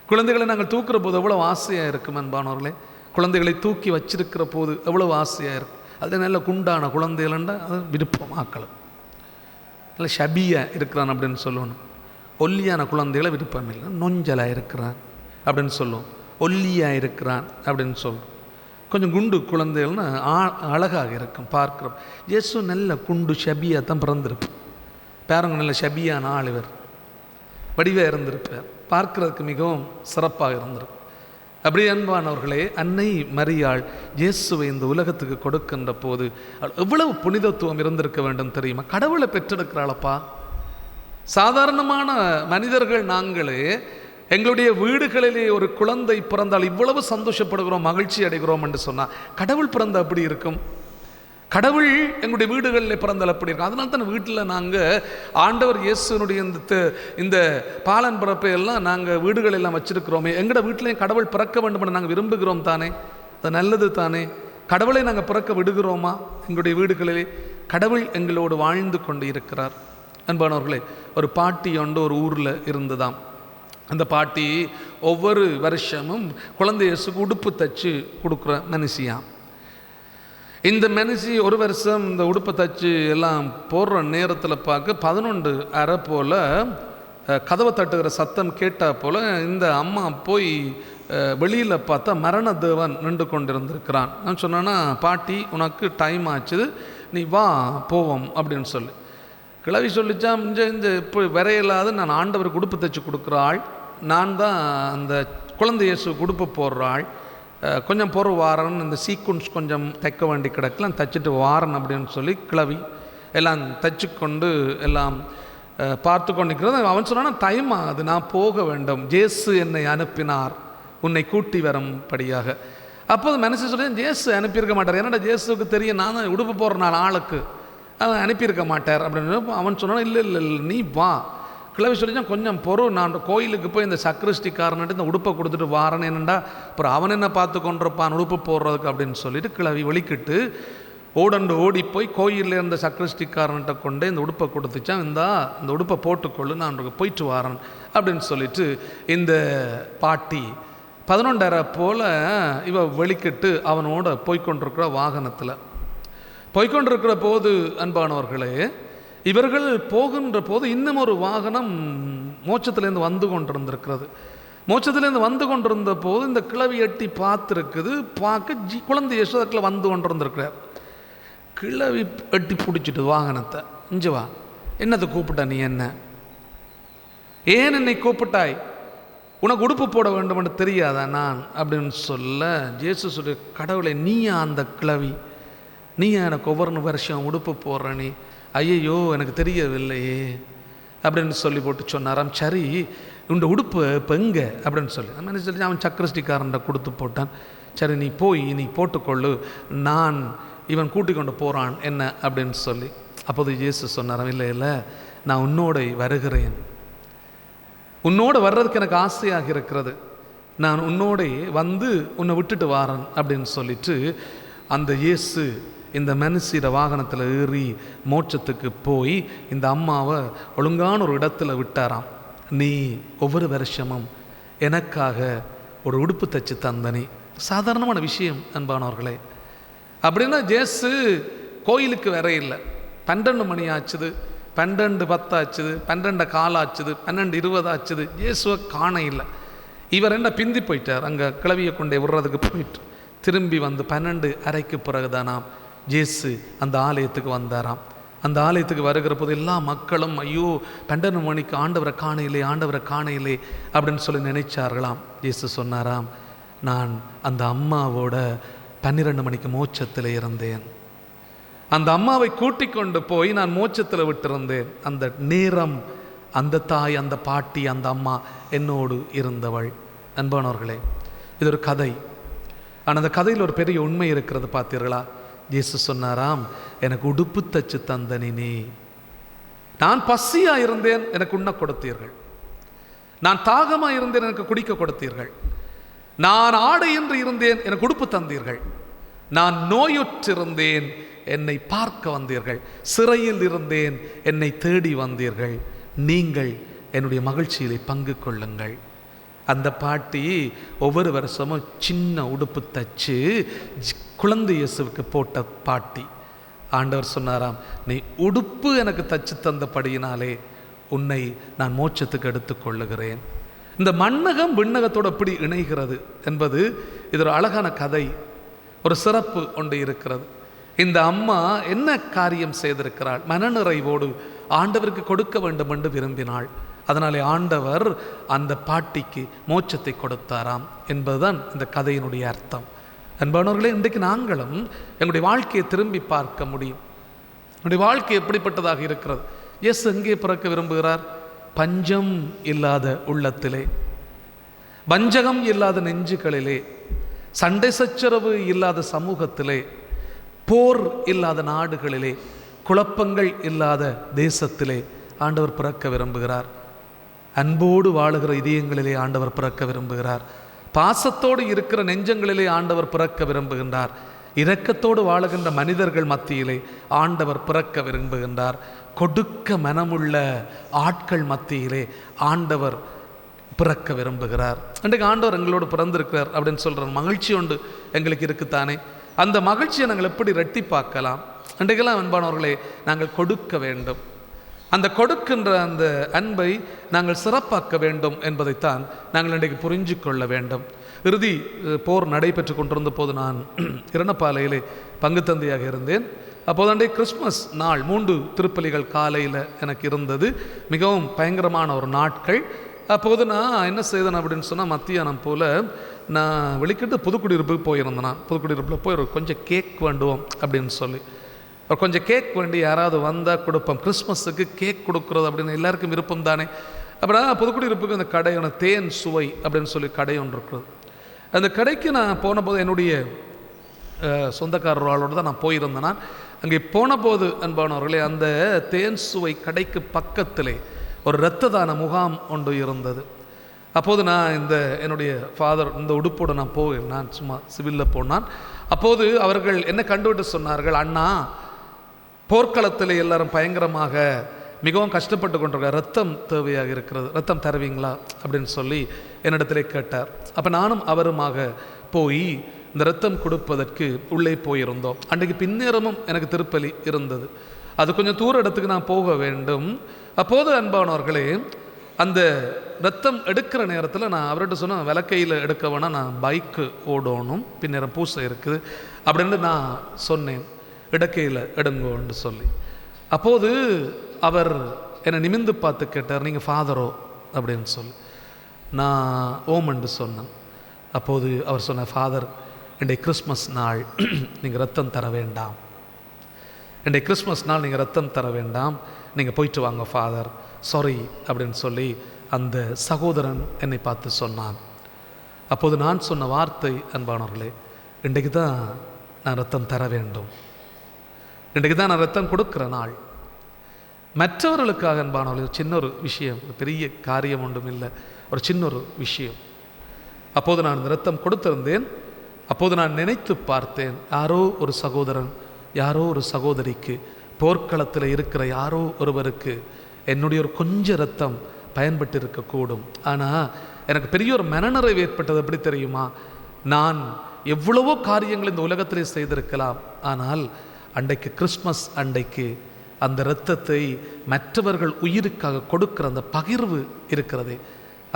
குழந்தைகளை நாங்கள் தூக்குற போது எவ்வளோ ஆசையாக இருக்கும் அன்பானவர்களே. குழந்தைகளை தூக்கி வச்சிருக்கிற போது எவ்வளோ ஆசையாக இருக்கும். அது நல்ல குண்டான குழந்தைகள்ண்டா அது விருப்பமாக்கலாம். நல்ல ஷபியாக இருக்கிறான் அப்படின்னு சொல்லணும். ஒல்லியான குழந்தைகளை விருப்பம் இல்லை. நொஞ்சலாக இருக்கிறான் அப்படின்னு சொல்லுவோம். ஒல்லியாக இருக்கிறான் அப்படின்னு சொல்லுவோம். கொஞ்சம் குண்டு குழந்தைகள்னா அழகாக இருக்கும் பார்க்குறோம். இயேசு நல்ல குண்டு ஷபியாக தான் பிறந்திருப்பார். பேரங்க நல்ல ஷபியான ஆளுவர், வடிவாக இருந்திருப்பார், பார்க்குறதுக்கு மிகவும் சிறப்பாக இருந்திருக்கும். அப்படி அன்பானவர்களே, அன்னை மரியாள் இயேசுவை இந்த உலகத்துக்கு கொடுக்கின்ற போது எவ்வளவு புனிதத்துவம் இருந்திருக்க வேண்டும் தெரியுமா? கடவுளை பெற்றெடுக்கிறாளப்பா. சாதாரணமான மனிதர்கள் நாங்களே எங்களுடைய வீடுகளிலே ஒரு குழந்தை பிறந்தால் இவ்வளவு சந்தோஷப்படுகிறோம், மகிழ்ச்சி அடைகிறோம் என்று சொன்னால், கடவுள் பிறந்த அப்படி இருக்கும். கடவுள் எங்களுடைய வீடுகளில் பிறந்தால் அப்படி இருக்கும். அதனால தான் வீட்டில் நாங்கள் ஆண்டவர் இயேசுனுடைய இந்த பாலன் பிறப்பை எல்லாம் நாங்கள் வீடுகளெல்லாம் வச்சிருக்கிறோமே. எங்களோட வீட்டிலையும் கடவுள் பிறக்க வேண்டும் என்று நாங்கள் விரும்புகிறோம் தானே, அது நல்லது தானே. கடவுளை நாங்கள் பிறக்க விடுகிறோமா? எங்களுடைய வீடுகளிலே கடவுள் எங்களோடு வாழ்ந்து கொண்டு இருக்கிறார். அன்பானவர்களே, ஒரு பாட்டி ஒன்று ஒரு ஊரில் இருந்ததாம். அந்த பாட்டி ஒவ்வொரு வருஷமும் குழந்தை இயேசுக்கு உடுப்பு தச்சு கொடுக்குற மனுஷியாம். இந்த மனுஷி ஒரு வருஷம் இந்த உடுப்பை தச்சு எல்லாம் போடுற நேரத்தில் பார்க்க 11:30 போல் கதவை தட்டுகிற சத்தம் கேட்டால் போல் இந்த அம்மா போய் வெளியில் பார்த்தா மரண தேவன் நின்று கொண்டிருந்திருக்கிறான். நான் சொன்னேன்னா, பாட்டி உனக்கு டைம் ஆச்சுது, நீ வா போவோம் அப்படின்னு சொல்லி கிளவி சொல்லிச்சா. இந்த இப்போ வரையில்லாத நான் ஆண்டவருக்கு உடுப்பு தைச்சி கொடுக்குறாள், நான் தான் அந்த குழந்தை இயேசுக்கு உடுப்பு போடுறாள், கொஞ்சம் பொறு வாரன், இந்த சீக்வன்ஸ் கொஞ்சம் தைக்க வேண்டி கிடக்கலாம், தைச்சிட்டு வாரன் அப்படின்னு சொல்லி கிளவி எல்லாம் தைச்சி கொண்டு எல்லாம் பார்த்து கொண்டிருக்கிறது. அவன் சொன்னான், டைம் ஆகுது, நான் போக வேண்டும், ஜேசு என்னை அனுப்பினார் உன்னை கூட்டி வரும்படியாக. அப்போது மனசு சொல்லி, ஜேசு அனுப்பியிருக்க மாட்டார், என்னடா ஜேசுக்கு தெரியும் நான் தான் உடுப்பு போடுற நாள் ஆளுக்கு அவன் அனுப்பியிருக்க மாட்டார் அப்படின்னு. அவன் சொன்னான், இல்லை இல்லை இல்லை நீ வா. கிளவி சொல்லிச்சான், கொஞ்சம் நான் கோயிலுக்கு போய் இந்த சக்ரிஸ்டிக்காரன்ட்டு இந்த உடுப்பை கொடுத்துட்டு வாரேன்னு என்னண்டா அப்புறம் அவன் என்ன பார்த்து கொண்டிருப்பான் உடுப்பு போடுறதுக்கு அப்படின்னு சொல்லிட்டு கிளவி வெளிக்கிட்டு ஓடி போய் கோயிலில் இருந்த சக்ரிஸ்டிக்காரன்கிட்ட கொண்டு இந்த உடுப்பை கொடுத்துச்சான், இந்த உடுப்பை போட்டுக்கொள்ளு, நான் போயிட்டு வரேன் அப்படின்னு சொல்லிட்டு இந்த பாட்டி 11:30 போல் இவ வெளிக்கிட்டு அவனோட போய்கொண்டிருக்கிற வாகனத்தில் போய்கொண்டிருக்கிற போது அன்பானவர்களே, இவர்கள் போகின்ற போது இன்னும் ஒரு வாகனம் மோட்சத்திலேருந்து வந்து கொண்டிருந்திருக்கிறது. மோட்சத்திலேருந்து வந்து கொண்டிருந்த போது இந்த கிளவி எட்டி பார்த்துருக்குது. பார்க்க குழந்தை யசோதாக்கில் வந்து கொண்டிருந்திருக்கிறார். கிளவி எட்டி பிடிச்சிட்டு வாகனத்தை, இஞ்சு வா, என்னத்தை கூப்பிட்ட நீ, என்ன ஏன் என்னை கூப்பிட்டாய், உனக்கு உடுப்பு போட வேண்டும் என்று தெரியாதா நான் அப்படின்னு சொல்ல, இயேசு சொல்லி, கடவுளை நீயா அந்த கிளவி, நீயா எனக்கு ஒவ்வொரு வருஷம் உடுப்பு போடுற நீ, ஐயையோ எனக்கு தெரியவில்லையே அப்படின்னு சொல்லி போட்டு சொன்னாராம். சரி இந்த உடுப்பு இப்போ எங்கே அப்படின்னு சொல்லி நம்ம சொல்லி அவன் சக்கரஸ்டிக்காரன்ட்ட கொடுத்து போட்டான். சரி நீ போய் நீ போட்டுக்கொள்ளு, நான் இவன் கூட்டிக் கொண்டு போகிறான் என்ன அப்படின்னு சொல்லி. அப்போது இயேசு சொன்னாராம், இல்லை இல்லை நான் உன்னோட வருகிறேன், உன்னோட வர்றதுக்கு எனக்கு ஆசையாக இருக்கிறது, நான் உன்னோட வந்து உன்னை விட்டுட்டு வாரன் அப்படின்னு சொல்லிட்டு அந்த இயேசு இந்த மனுஷிட வாகனத்தில் ஏறி மோட்சத்துக்கு போய் இந்த அம்மாவை ஒழுங்கான ஒரு இடத்துல விட்டாராம். நீ ஒவ்வொரு வருஷமும் எனக்காக ஒரு உடுப்பு தைச்சு தந்தனி. சாதாரணமான விஷயம் அன்பானவர்களே. அப்படின்னா ஜேசு கோயிலுக்கு வர இல்லை. 12 மணி ஆச்சுது, 12:10 ஆச்சுது, 12:15 ஆச்சுது, 12:20 ஆச்சுது, இயேசுவை காண இல்லை. இவர் என்ன பிந்தி போயிட்டார், அங்கே கிளவியை கொண்டே விடுறதுக்கு போயிட்டு திரும்பி வந்து 12:30 பிறகுதானாம் ஜேசு அந்த ஆலயத்துக்கு வந்தாராம். அந்த ஆலயத்துக்கு வருகிற போது எல்லா மக்களும் ஐயோ 12 மணிக்கு ஆண்டவரை காணையிலே, ஆண்டவரை காணையிலே அப்படின்னு சொல்லி நினைச்சார்களாம். ஜேசு சொன்னாராம், நான் அந்த அம்மாவோட 12 மணிக்கு மோட்சத்தில் இருந்தேன், அந்த அம்மாவை கூட்டிக் கொண்டு போய் நான் மோட்சத்தில் விட்டிருந்தேன். அந்த நேரம் அந்த தாய், அந்த பாட்டி, அந்த அம்மா என்னோடு இருந்தவள். அன்பானவர்களே, இது ஒரு கதை. ஆனால் அந்த கதையில் ஒரு பெரிய உண்மை இருக்கிறது பார்த்தீர்களா? இயேசு சொன்னாராம், எனக்கு உடுப்பு தச்சு தந்தனினே, நான் பசியாக இருந்தேன் எனக்கு உண்ண கொடுத்தீர்கள், நான் தாகமாக இருந்தேன் எனக்கு குடிக்க கொடுத்தீர்கள், நான் ஆடையின்றி இருந்தேன் எனக்கு உடுப்பு தந்தீர்கள், நான் நோயுற்றிருந்தேன் என்னை பார்க்க வந்தீர்கள், சிறையில் இருந்தேன் என்னை தேடி வந்தீர்கள், நீங்கள் என்னுடைய மகிழ்ச்சியிலே பங்கு கொள்ளுங்கள். அந்த பாட்டி ஒவ்வொரு வருஷமும் சின்ன உடுப்பு தச்சு குழந்தை இயேசுவுக்கு போட்ட பாட்டி. ஆண்டவர் சொன்னாராம், நீ உடுப்பு எனக்கு தச்சு தந்தபடியினாலே உன்னை நான் மோட்சத்துக்கு எடுத்துக்கொள்ளுகிறேன். இந்த மண்ணகம் விண்ணகத்தோடு எப்படி இணைகிறது என்பது இது ஒரு அழகான கதை, ஒரு சிறப்பு ஒன்று இருக்கிறது. இந்த அம்மா என்ன காரியம் செய்திருக்கிறாள்? மனநிறைவோடு ஆண்டவருக்கு கொடுக்க வேண்டும் என்று விரும்பினாள். அதனாலே ஆண்டவர் அந்த பாட்டிக்கு மோட்சத்தை கொடுத்தாராம் என்பதுதான் இந்த கதையினுடைய அர்த்தம். அன்பானவர்களே, இன்றைக்கு நாங்களும் எங்களுடைய வாழ்க்கையை திரும்பி பார்க்க முடியும். என்னுடைய வாழ்க்கை எப்படிப்பட்டதாக இருக்கிறது? இயேசு எங்கே பிறக்க விரும்புகிறார்? பஞ்சம் இல்லாத உள்ளத்திலே, வஞ்சகம் இல்லாத நெஞ்சுகளிலே, சண்டை சச்சரவு இல்லாத சமூகத்திலே, போர் இல்லாத நாடுகளிலே, குழப்பங்கள் இல்லாத தேசத்திலே ஆண்டவர் பிறக்க விரும்புகிறார். அன்போடு வாழுகிற இதயங்களிலே ஆண்டவர் பிறக்க விரும்புகிறார். பாசத்தோடு இருக்கிற நெஞ்சங்களிலே ஆண்டவர் பிறக்க விரும்புகின்றார். இரக்கத்தோடு வாழுகின்ற மனிதர்கள் மத்தியிலே ஆண்டவர் பிறக்க விரும்புகின்றார். கொடுக்க மனமுள்ள ஆட்கள் மத்தியிலே ஆண்டவர் பிறக்க விரும்புகிறார். இன்றைக்கு ஆண்டவர் எங்களோடு பிறந்திருக்கிறார் அப்படின்னு சொல்கிற மகிழ்ச்சி உண்டு எங்களுக்கு இருக்குத்தானே. அந்த மகிழ்ச்சியை நாங்கள் எப்படி ரெட்டிப்பாக்கலாம்? இன்றைக்கெல்லாம் அன்பானவர்களே, நாங்கள் கொடுக்க வேண்டும். அந்த கொடுக்கின்ற அந்த அன்பை நாங்கள் சிறப்பாக்க வேண்டும் என்பதைத்தான் நாங்கள் இன்றைக்கு புரிஞ்சு கொள்ள வேண்டும். இறுதி போர் நடைபெற்று கொண்டிருந்த போது நான் இரணப்பாலையிலே பங்கு தந்தையாக இருந்தேன். அப்போது அன்றைய கிறிஸ்மஸ் நாள் 3 திருப்பலிகள் காலையில் எனக்கு இருந்தது. மிகவும் பயங்கரமான ஒரு நாட்கள். அப்போது நான் என்ன செய்தேன் அப்படின்னு சொன்னால், மத்தியானம் போல் நான் வெளிக்கிட்டு புதுக்குடியிருப்புக்கு போயிருந்தேன். நான் புதுக்குடியிருப்பில் போய் கொஞ்சம் கேக் வேண்டுவோம் அப்படின்னு சொல்லி கொஞ்சம் கேக் வேண்டி யாராவது வந்தால் கொடுப்போம். கிறிஸ்மஸுக்கு கேக் கொடுக்குறது அப்படின்னு எல்லாருக்கும் விருப்பம் தானே. அப்புறம் புதுக்குடியிருப்புக்கு அந்த கடையான தேன் சுவை அப்படின்னு சொல்லி கடை ஒன்று இருக்கிறது. அந்த கடைக்கு நான் போன போது என்னுடைய சொந்தக்காரர்களோடு தான் நான் போயிருந்தேன். நான் அங்கே போன போது அன்பானவர்களே, அந்த தேன் சுவை கடைக்கு பக்கத்திலே ஒரு இரத்த தான முகாம் ஒன்று இருந்தது. அப்போது நான் என்னுடைய ஃபாதர் இந்த உடுப்போடு நான் போவேன், நான் சும்மா சிவிலில் போனான். அப்போது அவர்கள் என்ன கண்டுவிட்டு சொன்னார்கள், அண்ணா போர்க்களத்தில் எல்லாரும் பயங்கரமாக மிகவும் கஷ்டப்பட்டு கொண்டிருக்க, ரத்தம் தேவையாக இருக்கிறது, ரத்தம் தருவீங்களா அப்படின்னு சொல்லி என்னிடத்திலே கேட்டார். அப்போ நானும் அவருமாக போய் இந்த ரத்தம் கொடுப்பதற்கு உள்ளே போயிருந்தோம். அன்றைக்கு பின்னேரமும் எனக்கு திருப்பலி இருந்தது, அது கொஞ்சம் தூர இடத்துக்கு நான் போக வேண்டும். அப்போது அன்பானவர்களே, அந்த ரத்தம் எடுக்கிற நேரத்தில் நான் அவர்கிட்ட சொன்னேன், விளக்கையில் எடுக்க வேணால் நான் பைக்கு ஓடணும், பின்னேரம் பூசை இருக்குது அப்படின்னு நான் சொன்னேன், இடக்கையில் எடுங்கோன்னு சொல்லி. அப்போது அவர் என்னை நிமிந்து பார்த்து கேட்டார், நீங்கள் ஃபாதரோ அப்படின்னு சொல்லி. நான் ஓமன்னு சொன்னேன். அப்போது அவர் சொன்னார், ஃபாதர் இன்றைய கிறிஸ்மஸ் நாள் நீங்கள் ரத்தம் தர வேண்டாம், இன்றைய கிறிஸ்மஸ் நாள் நீங்கள் ரத்தம் தர வேண்டாம், நீங்கள் போயிட்டு வாங்க ஃபாதர், சாரி அப்படின்னு சொல்லி அந்த சகோதரன் என்னை பார்த்து சொன்னான். அப்போது நான் சொன்ன வார்த்தை, அன்பானவர்களே, இன்றைக்கு தான் நான் ரத்தம் தர வேண்டும், இன்றைக்கு தான் நான் ரத்தம் கொடுக்குற நாள். மற்றவர்களுக்காக அன்பானவர்களே, சின்ன ஒரு விஷயம், பெரிய காரியம் ஒன்றும் இல்லை, ஒரு சின்ன ஒரு விஷயம். அப்போது நான் இந்த ரத்தம் கொடுத்திருந்தேன். அப்போது நான் நினைத்து பார்த்தேன், யாரோ ஒரு சகோதரன், யாரோ ஒரு சகோதரிக்கு, போர்க்களத்தில் இருக்கிற யாரோ ஒருவருக்கு என்னுடைய ஒரு கொஞ்சம் ரத்தம் பயன்பட்டு இருக்கக்கூடும். ஆனால் எனக்கு பெரிய ஒரு மனநிறைவு ஏற்பட்டது. எப்படி தெரியுமா? நான் எவ்வளவோ காரியங்கள் இந்த உலகத்திலே செய்திருக்கலாம், ஆனால் அன்றைக்கு கிறிஸ்மஸ் அன்றைக்கு அந்த இரத்தத்தை மற்றவர்கள் உயிருக்காக கொடுக்கிற அந்த பகிர்வு இருக்கிறதே,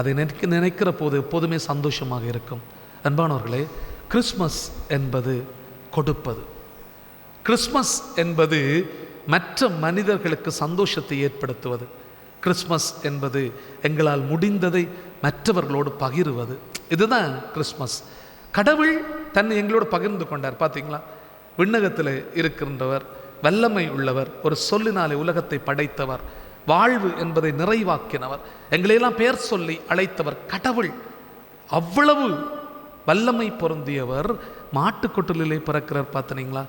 அதை நினைக்கிற போது எப்போதுமே சந்தோஷமாக இருக்கும். அன்பானவர்களே, கிறிஸ்மஸ் என்பது கொடுப்பது, கிறிஸ்மஸ் என்பது மற்ற மனிதர்களுக்கு சந்தோஷத்தை ஏற்படுத்துவது, கிறிஸ்மஸ் என்பது எங்களால் முடிந்ததை மற்றவர்களோடு பகிர்வது. இதுதான் கிறிஸ்மஸ். கடவுள் தன்னை எங்களோடு பகிர்ந்து கொண்டார். பார்த்தீங்களா? விண்ணகத்தில் இருக்கின்றவர், வல்லமை உள்ளவர், ஒரு சொல்லினாலே உலகத்தை படைத்தவர், வாழ்வு என்பதை நிறைவாக்கினவர், எங்களையெல்லாம் பெயர் சொல்லி அழைத்தவர் கடவுள். அவ்வளவு வல்லமை பொருந்தியவர் மாட்டுக்கொட்டிலே பிறக்கிறார். பார்த்தீங்களா?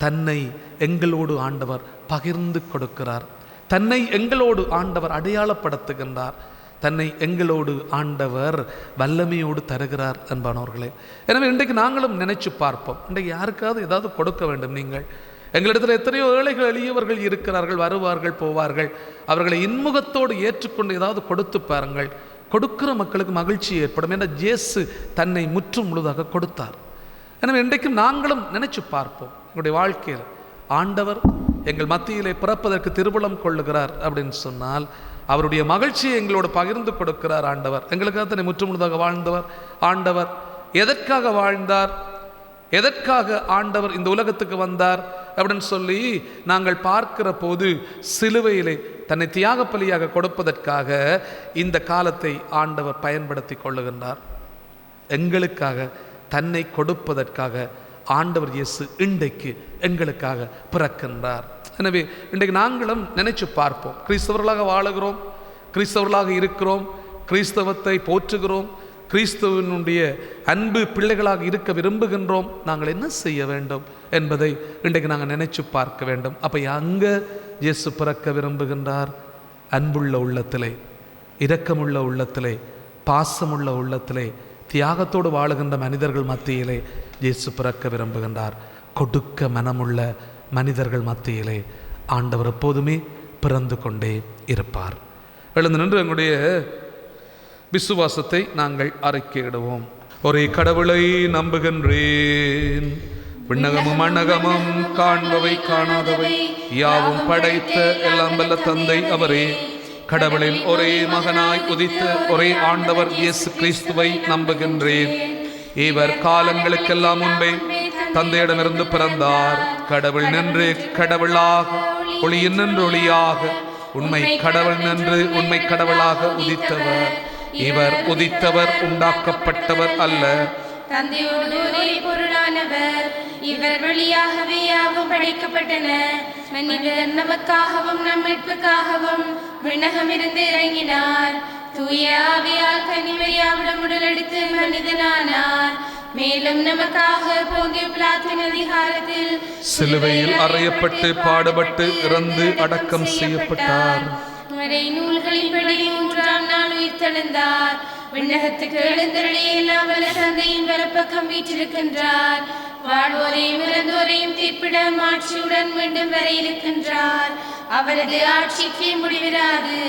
தன்னை எங்களோடு ஆண்டவர் பகிர்ந்து கொடுக்கிறார், தன்னை எங்களோடு ஆண்டவர் அடையாளப்படுத்துகின்றார், தன்னை எங்களோடு ஆண்டவர் வல்லமையோடு தருகிறார். அன்பானவர்களே, எனவே இன்றைக்கு நாங்களும் நினைச்சு பார்ப்போம், இன்றைக்கு யாருக்காவது ஏதாவது கொடுக்க வேண்டும். நீங்கள் எங்களிடத்தில் எத்தனையோ ஏழைகள் எளியவர்கள் இருக்கிறார்கள், வருவார்கள் போவார்கள், அவர்களை இன்முகத்தோடு ஏற்றுக்கொண்டு ஏதாவது கொடுத்து பாருங்கள். கொடுக்கிற மக்களுக்கு மகிழ்ச்சி ஏற்படும். என்ற இயேசு தன்னை முற்றும் முழுதாக கொடுத்தார். எனவே இன்றைக்கும் நாங்களும் நினைச்சு பார்ப்போம், எங்களுடைய வாழ்க்கையில் ஆண்டவர் எங்கள் மத்தியிலே பிறப்பதற்கு திருவுளம் கொள்ளுகிறார் அப்படின்னு சொன்னால் அவருடைய மகிழ்ச்சியை எங்களோடு பகிர்ந்து கொடுக்கிறார் ஆண்டவர். எங்களுக்காக தன்னை முற்றும் முழுதாக வாழ்ந்தவர் ஆண்டவர். எதற்காக வாழ்ந்தார், எதற்காக ஆண்டவர் இந்த உலகத்துக்கு வந்தார் அப்படின்னு சொல்லி நாங்கள் பார்க்கிற போது, சிலுவையிலே தன்னை தியாக பலியாக கொடுப்பதற்காக இந்த காலத்தை ஆண்டவர் பயன்படுத்தி கொள்ளுகின்றார். எங்களுக்காக தன்னை கொடுப்பதற்காக ஆண்டவர் இயேசு இன்றைக்கு எங்களுக்காக பிறக்கின்றார். எனவே இன்றைக்கு நாங்களும் நினைச்சு பார்ப்போம், கிறிஸ்தவர்களாக வாழுகிறோம், கிறிஸ்தவர்களாக இருக்கிறோம், கிறிஸ்தவத்தை போற்றுகிறோம், கிறிஸ்தவனுடைய அன்பு பிள்ளைகளாக இருக்க விரும்புகின்றோம். நாங்கள் என்ன செய்ய வேண்டும் என்பதை இன்றைக்கு நாங்கள் நினைச்சு பார்க்க வேண்டும். அப்போ அங்கே இயேசு பிறக்க விரும்புகின்றார். அன்புள்ள உள்ளத்திலே, இரக்கமுள்ள உள்ளத்திலே, பாசமுள்ள உள்ளத்திலே, தியாகத்தோடு வாழுகின்ற மனிதர்கள் மத்தியிலே இயேசு பிறக்க விரும்புகின்றார். கொடுக்க மனமுள்ள மனிதர்கள் மத்தியிலே ஆண்டவர் எப்போதுமே பிறந்து கொண்டே இருப்பார். எழுந்து நின்று எங்களுடைய விசுவாசத்தை நாங்கள் அறிக்கையிடுவோம். ஒரே கடவுளை நம்புகின்றேன், விண்ணகமும் மண்ணகமும் காண்பவை காணாதவை யாவும் படைத்த எல்லாம் வல்ல தந்தை அவரே, கடவுளின் ஒரே மகனாய் உதித்த ஒரே ஆண்டவர் இயேசு கிறிஸ்துவை நம்புகின்றேன். இவர் காலங்களுக்கெல்லாம் முன்பே தந்தையிடமிருந்து பிறந்தார். கடவுள் நின்று கடவுளாக, ஒளியின் நின்று ஒளியாக, உண்மை கடவுள் நின்று உண்மை கடவுளாக உதித்தவர். இவர் உதித்தவர், உண்டாக்கப்பட்டவர் அல்ல, தந்தையோடு ஒரே பொருளானவர். இவர் வழியாகவே யாவும் படைக்கப்பட்டன. மனிதர் நமக்காகவும் நம் மீட்புக்காகவும் விண்ணகமிருந்து இறங்கினார். தூய ஆவியால் கன்னிமரியாவிடம் உடலெடுத்து மனிதனானார். மேலும் நமக்காக போந்திய பிலாத்தின் அதிகாரத்தில் சிலுவையில் அறையப்பட்டு பாடுபட்டு இறந்து அடக்கம் செய்யப்பட்டார். மறை நூல்களின்படி மூன்றாம் நாள் உயிர்த்தெழுந்தார். விண்ணகத்துக்கு எழுந்தருளி எல்லா வல்ல தந்தையின் வலப்பக்கம் வீற்றிருக்கின்றார். வாழ்வோரையும் இறந்தோரையும் தீர்ப்பிட ஆட்சியுடன் மீண்டும் வர இருக்கின்றார். அவரது ஆட்சிக்கு முடிவிராது.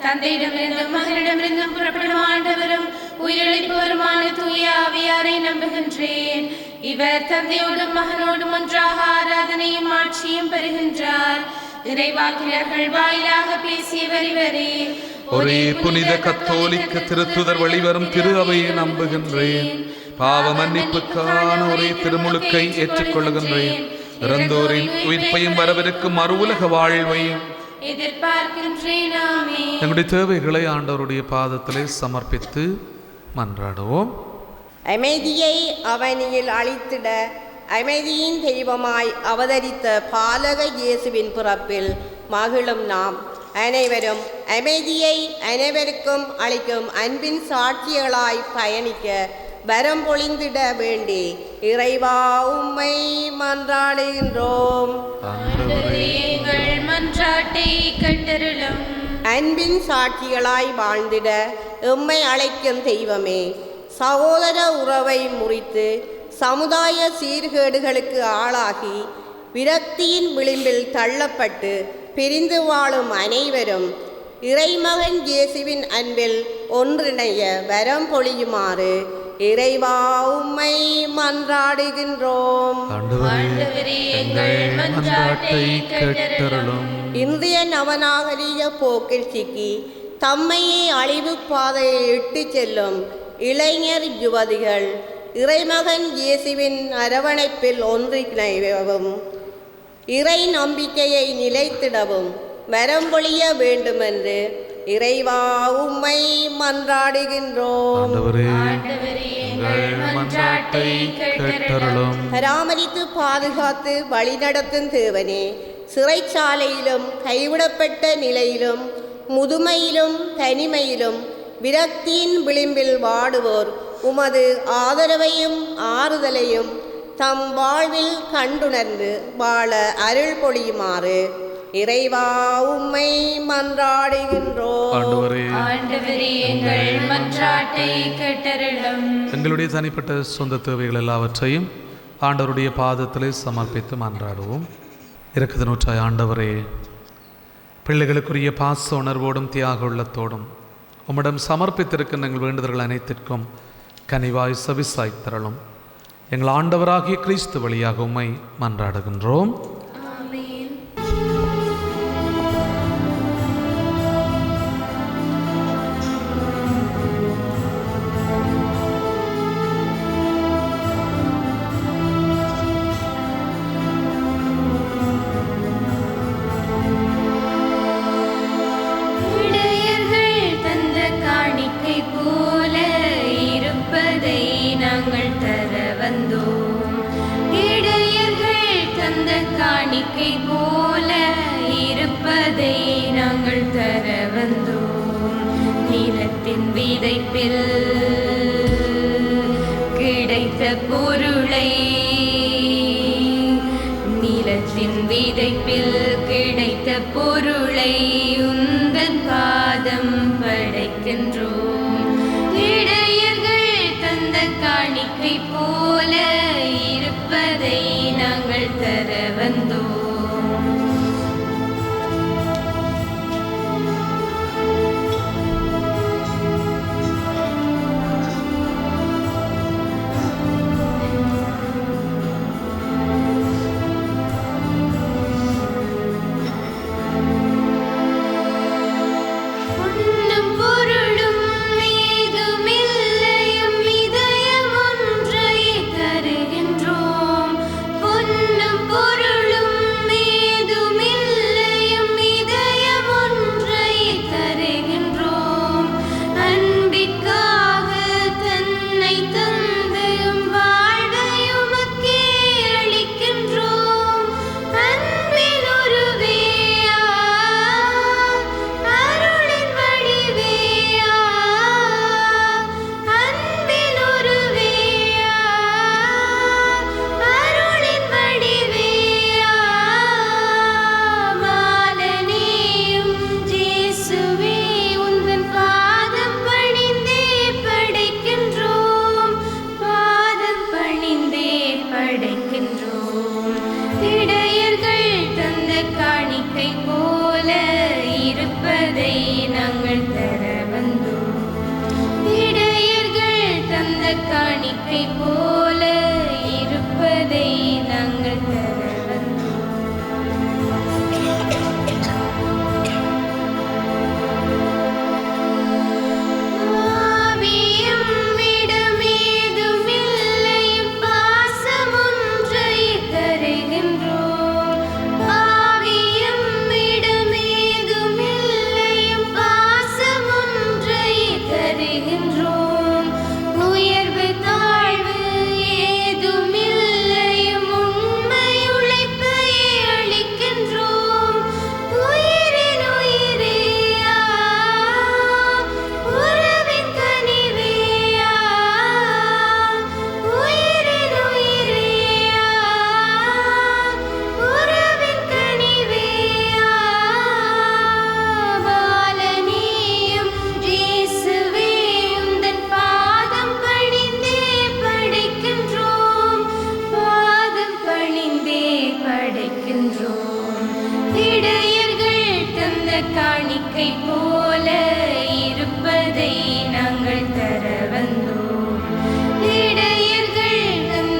தந்தையிடமிருந்தும் மகனிடமிருந்தும் புறப்படும் ஆண்டவரும் உயிரிழப்பவருமான தூய ஆவியாரை நம்புகின்றேன். இவர் தந்தையோடும் மகனோடும் ஒன்றாக ஆராதனையும் ஆட்சியும் பெறுகின்றார். இறைவாக்கினர்கள் வாயிலாக பேசியவர் இவரே. ஒரே புனித கத்தோலிக்க திருத்துதர் வழிவரும் திரு அவையை நம்புகின்றேன். பாவ மன்னிப்புக்கான ஒரே திருமுழுக்கை ஏற்றுக்கொள்ளுகின்றேன். இறந்தோரின் உயிர்ப்பையும் வரவிருக்கும் மறு உலக வாழ்வையும் எதிர்பார்க்கின்றேன். ஆமென். எங்களுடைய தேவைகளை ஆண்டவருடைய பாதத்திலே சமர்ப்பித்து மன்றாடுவோம். அமைதியை அவனியில் அளித்திட அமைதியின் தெய்வமாய் அவதரித்த பாலக இயேசுவின் பிறப்பில் மகிழும் நாம் அனைவரும் அமைதியை அனைவருக்கும் அளிக்கும் அன்பின் சாட்சிகளாய் பயணிக்க வரம் பொழிந்திட வேண்டி இறைவா உம்மை மன்றாடுகின்றோம். எங்கள் மன்றாட்டை கேட்டருளும். அன்பின் சாட்சிகளாய் வாழ்ந்திட எம்மை அழைக்கும் தெய்வமே, சகோதர உறவை முறித்து சமுதாய சீர்கேடுகளுக்கு ஆளாகி விரக்தியின் விளிம்பில் தள்ளப்பட்டு பிரிந்து வாழும் அனைவரும் இறைமகன் இயேசுவின் அன்பில் ஒன்றிணைய வரம் பொழியுமாறு இறைவா உம்மை மன்றாடுகின்றோம். இன்றைய நவநாகரிக போக்கில் சிக்கி தம்மையே அழிவு பாதையை இட்டு செல்லும் இளைஞர் யுவதிகள் இறைமகன் இயேசுவின் அரவணைப்பில் ஒன்றிணையவும் இறை நம்பிக்கையை நிலைத்திடவும் வரம்பொழிய வேண்டுமென்று இறைவா உம்மை மன்றாடுகின்றோம். பராமரித்து பாதுகாத்து வழிநடத்தும் தேவனே, சிறைச்சாலையிலும் கைவிடப்பட்ட நிலையிலும் முதுமையிலும் தனிமையிலும் விரக்தியின் விளிம்பில் வாடுவோர் உமது ஆதரவையும் ஆறுதலையும் தம் வாழ்வில் கண்டுணர்ந்து வாழ அருள் பொழியுமாறு இறைவா உம்மை மன்றாடுகின்றோம். எங்களுடைய தனிப்பட்ட சொந்த தேவைகள் எல்லாவற்றையும் ஆண்டவருடைய பாதத்திலே சமர்ப்பித்து மன்றாடுவோம். இரக்கத நூற்றாய் ஆண்டவரே, பிள்ளைகளுக்குரிய பாச உணர்வோடும் தியாக உள்ளத்தோடும் உம்மிடம் சமர்ப்பித்திருக்கின்ற எங்கள் வேண்டுதல்கள் அனைத்திற்கும் கனிவாய் செவிசாய் தரலும். எங்கள் ஆண்டவராகிய கிறிஸ்து வழியாக உம்மை மன்றாடுகின்றோம். காணிக்கை போல இருப்பதை நாங்கள் தர வந்தோம். நிலத்தின் விதைப்பில் கிடைத்த பொருளை நிலத்தின் விதைப்பில் கிடைத்த பொருளை உந்தன் பாதம் படைக்கின்றோம். இடையர்கள் தந்த காணிக்கை போல இருப்பதை நாங்கள் தர வந்தோம். பொன்னும் பொருளும்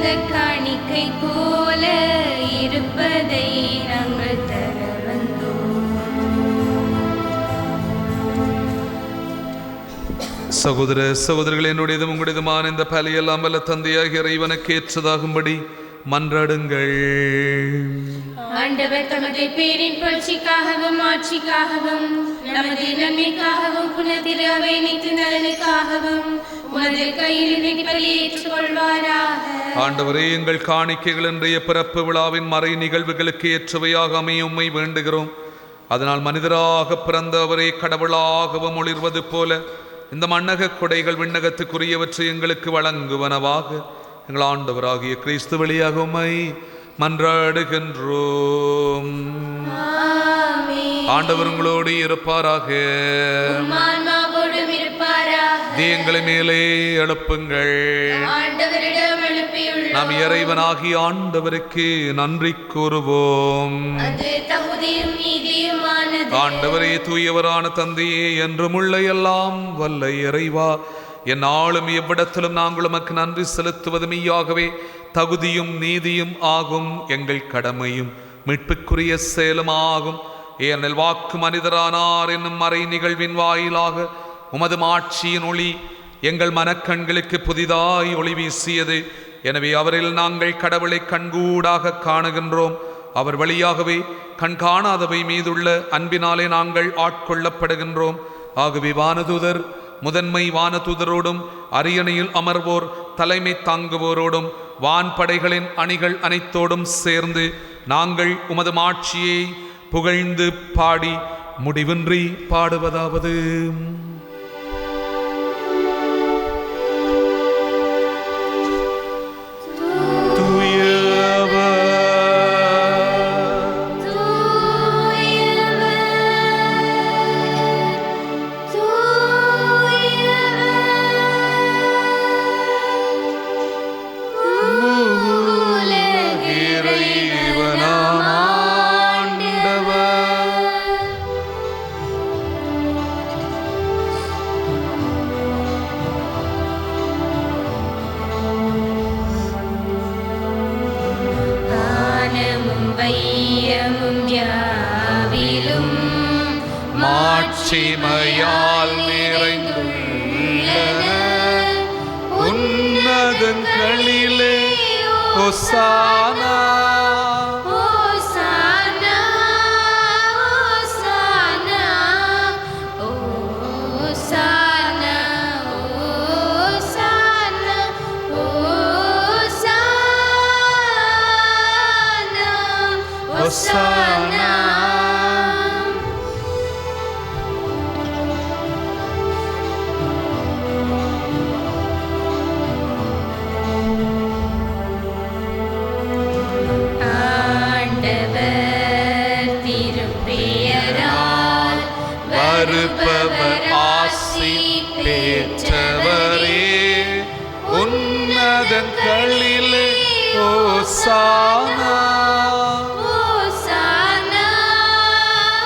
அந்த காணிக்கை போல இருப்பதை நாங்கள் தர வந்தோம். சகோதர சகோதரர்கள், என்னுடையதும் உங்களுடையதுமான இந்த பலியெல்லாம் வல்ல தந்தையாகிய இறைவனுக்கு ஏற்றதாகும்படி மன்றாடுங்கள். ஆண்டவர் தமது பேரின் புகழ்ச்சிக்காகவும் ஆட்சிக்காகவும் நமது நன்மைக்காகவும் புனதிரு அவை அனைத்து நலனுக்காகவும் உமது கையில் இதை பலி ஏற்றுக்கொள்வாராக. ஆண்டவரே, எங்கள் காணிக்கைகள் இன்றைய பிறப்பு விழாவின் மறை நிகழ்வுகளுக்கு ஏற்றவையாக அமைய உம்மை வேண்டுகிறோம். அதனால் மனிதராக பிறந்த அவரே கடவுளாகவும் ஒளிர்வது போல இந்த மண்ணக கொடைகள் விண்ணகத்துக்குரியவற்றை எங்களுக்கு வழங்குவனவாக எங்கள் ஆண்டவராகிய கிறிஸ்து வழியாக உம்மை மன்றாடுகின்றோம். ஆண்டவர் உங்களோடு இருப்பாராக. எங்களை மேலே எழுப்புங்கள். நாம் இறைவனாகிய ஆண்டவருக்கு நன்றி கூறுவோம். ஆண்டவரே, தூயவரான தந்தையே, என்றும் உள்ள எல்லாம் வல்ல இறைவா, என்னாலும் எவ்விடத்திலும் நாங்கள் உமக்கு நன்றி செலுத்துவது மெய்யாகவே தகுதியும் நீதியும் ஆகும், எங்கள் கடமையும் மீட்புக்குரிய செயலுமாகும். ஏனெனில் வாக்கு மனிதரானார் என்னும் மறை நிகழ்வின் வாயிலாக உமது மாட்சியின் ஒளி எங்கள் மனக்கண்களுக்கு புதிதாய் ஒளி வீசியது. எனவே அவரில் நாங்கள் கடவுளை கண்கூடாக காணுகின்றோம். அவர் வழியாகவே கண்காணாதவை மீதுள்ள அன்பினாலே நாங்கள் ஆட்கொள்ளப்படுகின்றோம். ஆகவே வானதூதர் முதன்மை வானதூதரோடும் அரியணையில் அமர்வோர் தலைமை தாங்குவோரோடும் வான்படைகளின் அணிகள் அனைத்தோடும் சேர்ந்து நாங்கள் உமது மாட்சியை புகழ்ந்து பாடி முடிவின்றி பாடுவதாவது: மாட்சிமையால் நிறைந்துள்ளன உன்னதங்களிலே ஹோசானா. வருபவர் ஆசி பெற்றவரே, உன்னதங்களிலே ஹோசானா.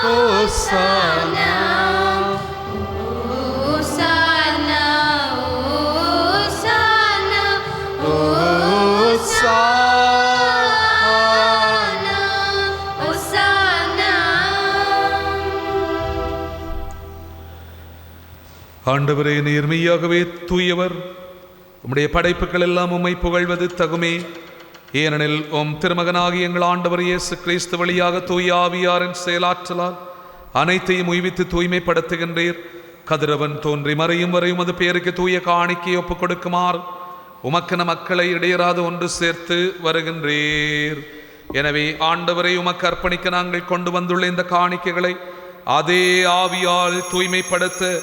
ஹோசானா. ஆண்டவரே, நீர் மெய்யாகவே தூயவர். உம்முடைய படைப்புகள் எல்லாம் உம்மை புகழ்வது தகுமே. ஏனெனில் உம் திருமகனாகி எங்கள் ஆண்டவர் இயேசு கிறிஸ்து வழியாக தூய ஆவியாரின் செயலாற்றலால் அனைத்தையும் உய்வித்து தூய்மைப்படுத்துகின்றீர். கதிரவன் தோன்றி மறையும் வரை உமது பேருக்கு தூய காணிக்கை ஒப்புக் கொடுக்குமாறு உமக்கென மக்களை இடையராது ஒன்று சேர்த்து வருகின்றீர். எனவே ஆண்டவரை உமக்கு அர்ப்பணிக்க நாங்கள் கொண்டு வந்துள்ள இந்த காணிக்கைகளை அதே ஆவியால் தூய்மைப்படுத்த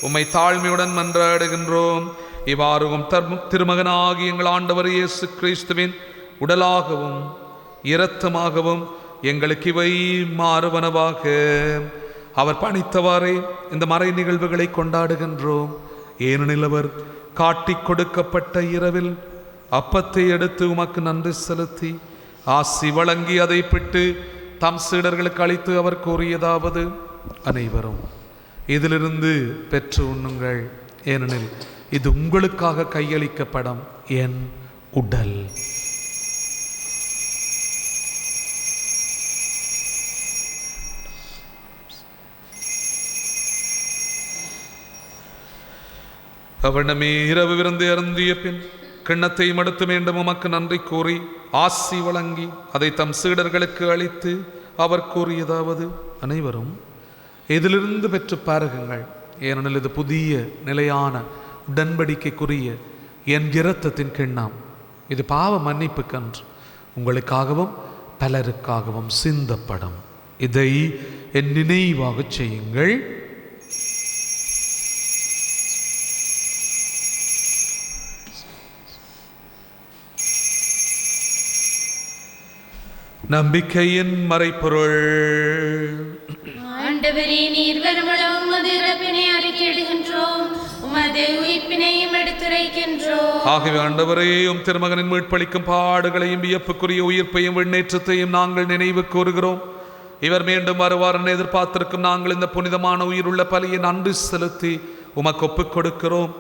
உம்மை தாழ்மையுடன் மன்றாடுகின்றோம். இவ்வாறு திருமகனாகி எங்கள் ஆண்டவர் இயேசு கிறிஸ்துவின் உடலாகவும் இரத்தமாகவும் எங்களுக்கு இவை மாறுவனவாக. அவர் பணித்தவாறே இந்த மறை நிகழ்வுகளை கொண்டாடுகின்றோம். ஏனெனில் அவர் காட்டிக் கொடுக்கப்பட்ட இரவில் அப்பத்தை எடுத்து உமக்கு நன்றி செலுத்தி ஆசி வழங்கி அதை பிட்டு தம் சீடர்களுக்கு அளித்து அவர் கூறியதாவது: அனைவரும் இதிலிருந்து பெற்று உண்ணுங்கள், ஏனெனில் இது உங்களுக்காக கையளிக்கப்படும் என் உடல். அவனமே இரவு விருந்து அருந்திய பின் கிண்ணத்தை மடுத்து மீண்டும் உமக்கு நன்றி கூறி ஆசி வழங்கி அதை தம் சீடர்களுக்கு அளித்து அவர் கூறியதாவது, அனைவரும் இதிலிருந்து பெற்று பாருங்கள், ஏனெனில் இது புதிய நிலையான உடன்படிக்கைக்குரிய என் இரத்தத்தின் கிண்ணம். இது பாவ மன்னிப்புக்கன்று உங்களுக்காகவும் பலருக்காகவும் சிந்தப்படும். இதை என் நினைவாக செய்யுங்கள். நம்பிக்கையின் மறைப்பொருள். ஆண்டவரே, நீர் வருமளவும் உமது இறப்பினை அறிக்கையிடுகின்றோம், உமது உயிர்ப்பினையும் எடுத்துரைக்கின்றோம். ஆகவே ஆண்டவரையும் திருமகனின் மீட்பளிக்கும் பாடுகளையும் வியப்புக்குரிய உயிர்ப்பையும் விண்ணேற்றத்தையும் நாங்கள் நினைவு கூறுகிறோம். இவர் மீண்டும் வருவார் என எதிர்பார்த்திருக்கும் நாங்கள் இந்த புனிதமான உயிருள்ள பலியை நன்றி செலுத்தி உமக்கு ஒப்புக் கொடுக்கிறோம்.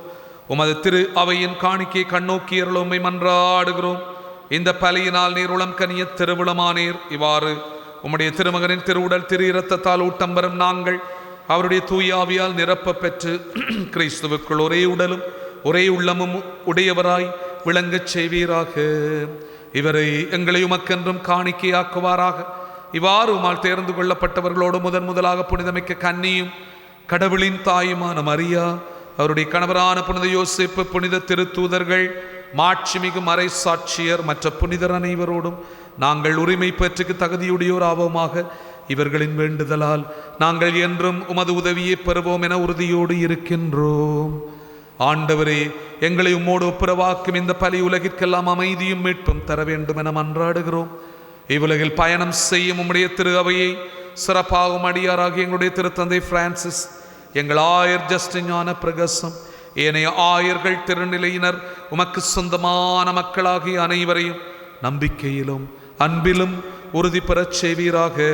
உமது திரு அவையின் காணிக்கையை கண்ணோக்கியருள் உம்மை மன்றாடுகிறோம். இந்த பலியினால் நீர் உளம் கனிய திருவுளமானீர். இவ்வாறு உம்முடைய திருமகனின் திருவுடல் திரு இரத்தத்தால் ஊட்டம் வரும் நாங்கள் அவருடைய தூயாவியால் நிரப்ப பெற்று கிறிஸ்துவுக்குள் ஒரே உடலும் ஒரே உள்ளமும் உடையவராய் விளங்கச் செய்வீராக. இவரை எங்களை உமக்கென்றும் காணிக்கையாக்குவாராக. இவ்வாறு உமால் தேர்ந்து கொள்ளப்பட்டவர்களோடு முதலாக புனிதமிக்க கன்னியும் கடவுளின் தாயுமான மரியா, அவருடைய கணவரான புனித யோசேப்பு, புனித திருத்தூதர்கள், மாட்சிமிகு மறை சாட்சியர், மற்ற புனிதர் அனைவரோடும் நாங்கள் உரிமை பெற்றுக்கு தகுதியுடையோர் ஆவோமாக. இவர்களின் வேண்டுதலால் நாங்கள் என்றும் உமது உதவியை பெறுவோம் என உறுதியோடு இருக்கின்றோம். ஆண்டவரே, எங்களை உம்மோடு ஒப்புரவாக்கும் இந்த பலி உலகிற்கெல்லாம் அமைதியும் மீட்பும் தர வேண்டும் என மன்றாடுகிறோம். இவ்வுலகில் பயணம் செய்யும் உம்முடைய திரு அவையை சிறப்பாகும் அடியாராகி எங்களுடைய திருத்தந்தை பிரான்சிஸ், எங்கள் ஆயர் ஜஸ்டின் ஞான பிரகாசம், ஏனைய ஆயர்கள், திருநிலையினர், உமக்கு சொந்தமான மக்களாகிய அனைவரையும் நம்பிக்கையிலும் அன்பிலும் உறுதி பெறச் செய்வீராக.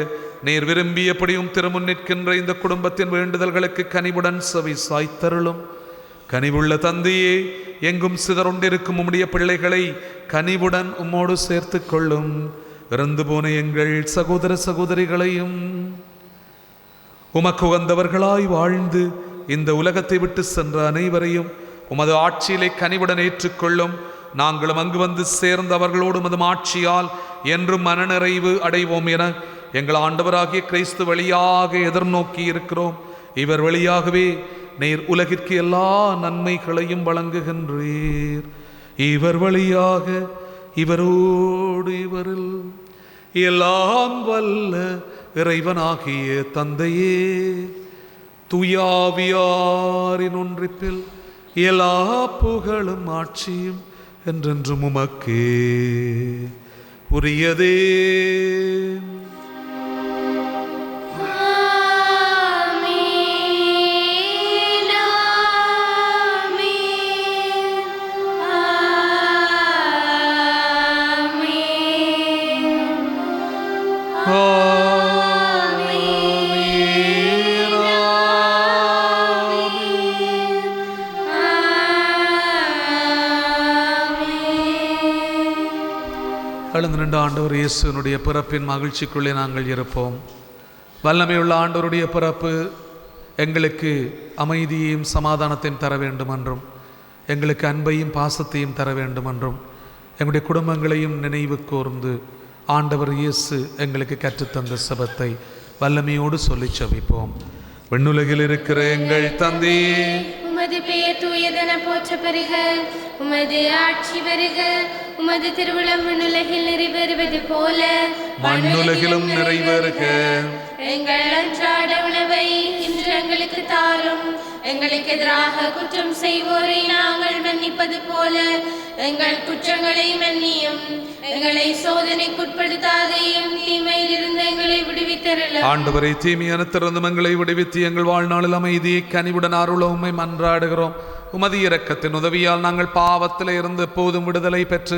நீர் விரும்பியபடியும் திருமுன் நிற்கின்ற இந்த குடும்பத்தின் வேண்டுதல்களுக்கு கனிவுடன் செவி சாய்த்தருளும். கனிவுள்ள தந்தையே, எங்கும் சிதறொண்டிருக்கும் உம்முடைய பிள்ளைகளை கனிவுடன் உம்மோடு சேர்த்து கொள்ளும். இறந்து போன எங்கள் சகோதர சகோதரிகளையும் உமக்கு உகந்தவர்களாய் வாழ்ந்து இந்த உலகத்தை விட்டு சென்ற அனைவரையும் உமது ஆட்சியிலே கனிவுடன் ஏற்றுக்கொள்ளும். நாங்களும் அங்கு வந்து சேர்ந்த அவர்களோடு உமது ஆட்சியால் என்றும் மனநிறைவு அடைவோம் என எங்கள் ஆண்டவராகிய கிறிஸ்து வழியாக எதிர்நோக்கி இருக்கிறோம். இவர் வழியாகவே நீர் உலகிற்கு எல்லா நன்மைகளையும் வழங்குகின்றீர். இவர் வழியாக, இவரோடு, இவரில் எல்லாம் வல்ல இறைவனாகிய தந்தையே, தூயாவியாரின் ஒன்றிப்பில் எல்லா புகழும் ஆட்சியும் என்றென்றும் உமக்கே உரியதே. கலந்து நின்ற ஆண்டவர் இயேசுனுடைய பிறப்பின் மகிழ்ச்சிக்குள்ளே நாங்கள் இருப்போம். வல்லமையுள்ள ஆண்டவருடைய பிறப்பு எங்களுக்கு அமைதியையும் சமாதானத்தையும் தர வேண்டும் என்றும், எங்களுக்கு அன்பையும் பாசத்தையும் தர வேண்டும் என்றும், எங்களுடைய குடும்பங்களையும் நினைவு கூர்ந்து ஆண்டவர் இயேசு எங்களுக்கு கற்றுத்தந்த சபத்தை வல்லமையோடு சொல்லி செபிப்போம். விண்ணுலகில் இருக்கிற எங்கள் தந்தையே, உமது பெயர் தூயதென போற்ற பெறுக, உமது ஆட்சி வருக, உமது திருவுளம் விண்ணுலகில் நிறைவேறுவது போல மண்ணுலகிலும் நிறைவேறுக. எங்கள் அன்றாட உணவை இன்று எங்களுக்கு தாரும். எங்களுக்கு எதிராக குற்றம் செய்வோரை நாங்கள் மன்னிப்பது போல எங்கள் குற்றங்களை மன்னியும். எங்களை சோதனைக்குட்படுத்தாதையும் தீமையில் இருந்து எங்களை விடுவித்தருளும். ஆண்டவரை, தீமையான திறந்தும் எங்களை விடுவித்து எங்கள் வாழ்நாளில் அமைதியை கனிவுடன் அருள உம்மை மன்றாடுகிறோம். உமது இரக்கத்தின் உதவியால் நாங்கள் பாவத்தில் இருந்து எப்போதும் விடுதலை பெற்று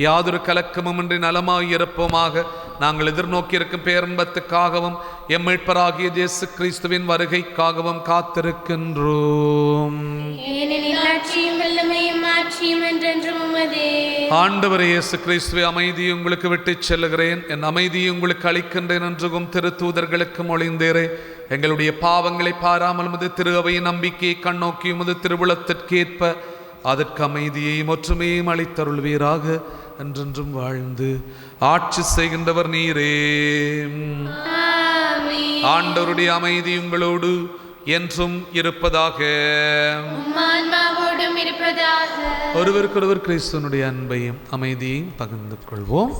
யாதொரு கலக்கமுமின்றி நலமாய் இருப்போமாக. நாங்கள் எதிர்நோக்கி இருக்கும் பேரன்பத்துக்காகவும் எம் மீட்பராகிய இயேசு கிறிஸ்துவின் வருகைக்காகவும் காத்திருக்கின்றோம். ஏனெனில் ஆட்சியும் வல்லமையும் ஆட்சியும் என்றென்றும் உமதே. ஆண்டவர் இயேசு கிறிஸ்துவே, அமைதியை உங்களுக்கு விட்டுச் செல்லுகிறேன், என் அமைதியை உங்களுக்கு அளிக்கின்றேன் என்றும் திருத்தூதர்களுக்கு மொழிந்தேரே. எங்களுடைய பாவங்களை பாராமல் உமது திரு அவையின் நம்பிக்கையை கண்ணோக்கி உமது திருவுளத்திற்கேற்ப அதற்கு அமைதியையும் ஒற்றுமையையும் அளித்தருள்வீராக. என்றென்றும் வாழ்ந்து ஆட்சி செய்கின்றவர் நீரே. ஆண்டவருடைய அமைதி உங்களோடு என்றும் இருப்பதாக. ஒருவருக்கொருவர் கிறிஸ்துவனுடைய அன்பையும் அமைதியையும் பகிர்ந்து கொள்வோம்.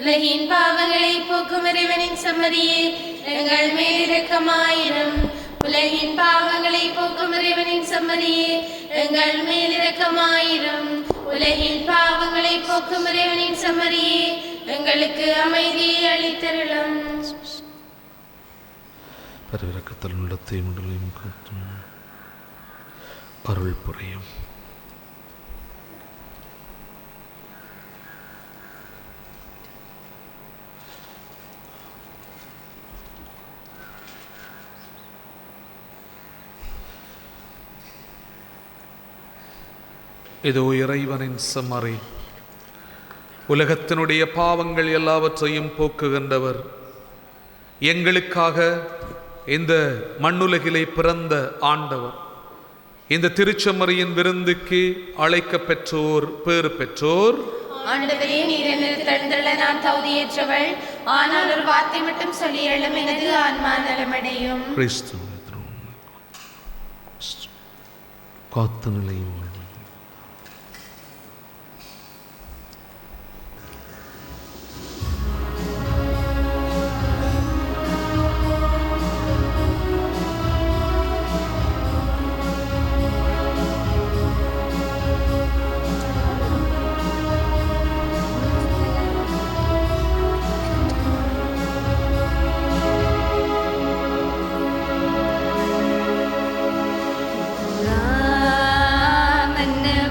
உலகின் பாவங்களை போக்கும் இறைவனின் சம்மதியே, எங்கள் மேல் இரக்கமாயிரும். உலகின் பாவங்களை போக்கும் இறைவனின் சம்மதியே, எங்கள் மேல் இரக்கமாயிரும். உலகின் பாவங்களை போக்கும் இறைவனின் சம்மதியே, எங்களுக்கு அமைதியை அளித்தருளும். பரிவிரக்கத்தில் உள்ளத்தை முடலையும் காத்தும் அருள் புரியும். இதோ இறைவனின் செம்மறி, உலகத்தினுடைய பாவங்கள் எல்லாவற்றையும் போக்குகின்றவர். எங்களுக்காக இந்த மண்ணுலகிலே பிறந்த ஆண்டவர். இந்த திருச்செம்மறியின் விருந்துக்கு அழைக்க பெற்றோர் பேறு பெற்றோர். ஆண்டவரே, நீர் என்னில் தழுந்தள்ள நான் தகுதியற்றவள், ஆனால் ஒரு வார்த்தை மட்டும் சொல்லி எழும், எனது ஆன்மா நலமடையும். கிறிஸ்து காத்து நிலையும். மன்னவா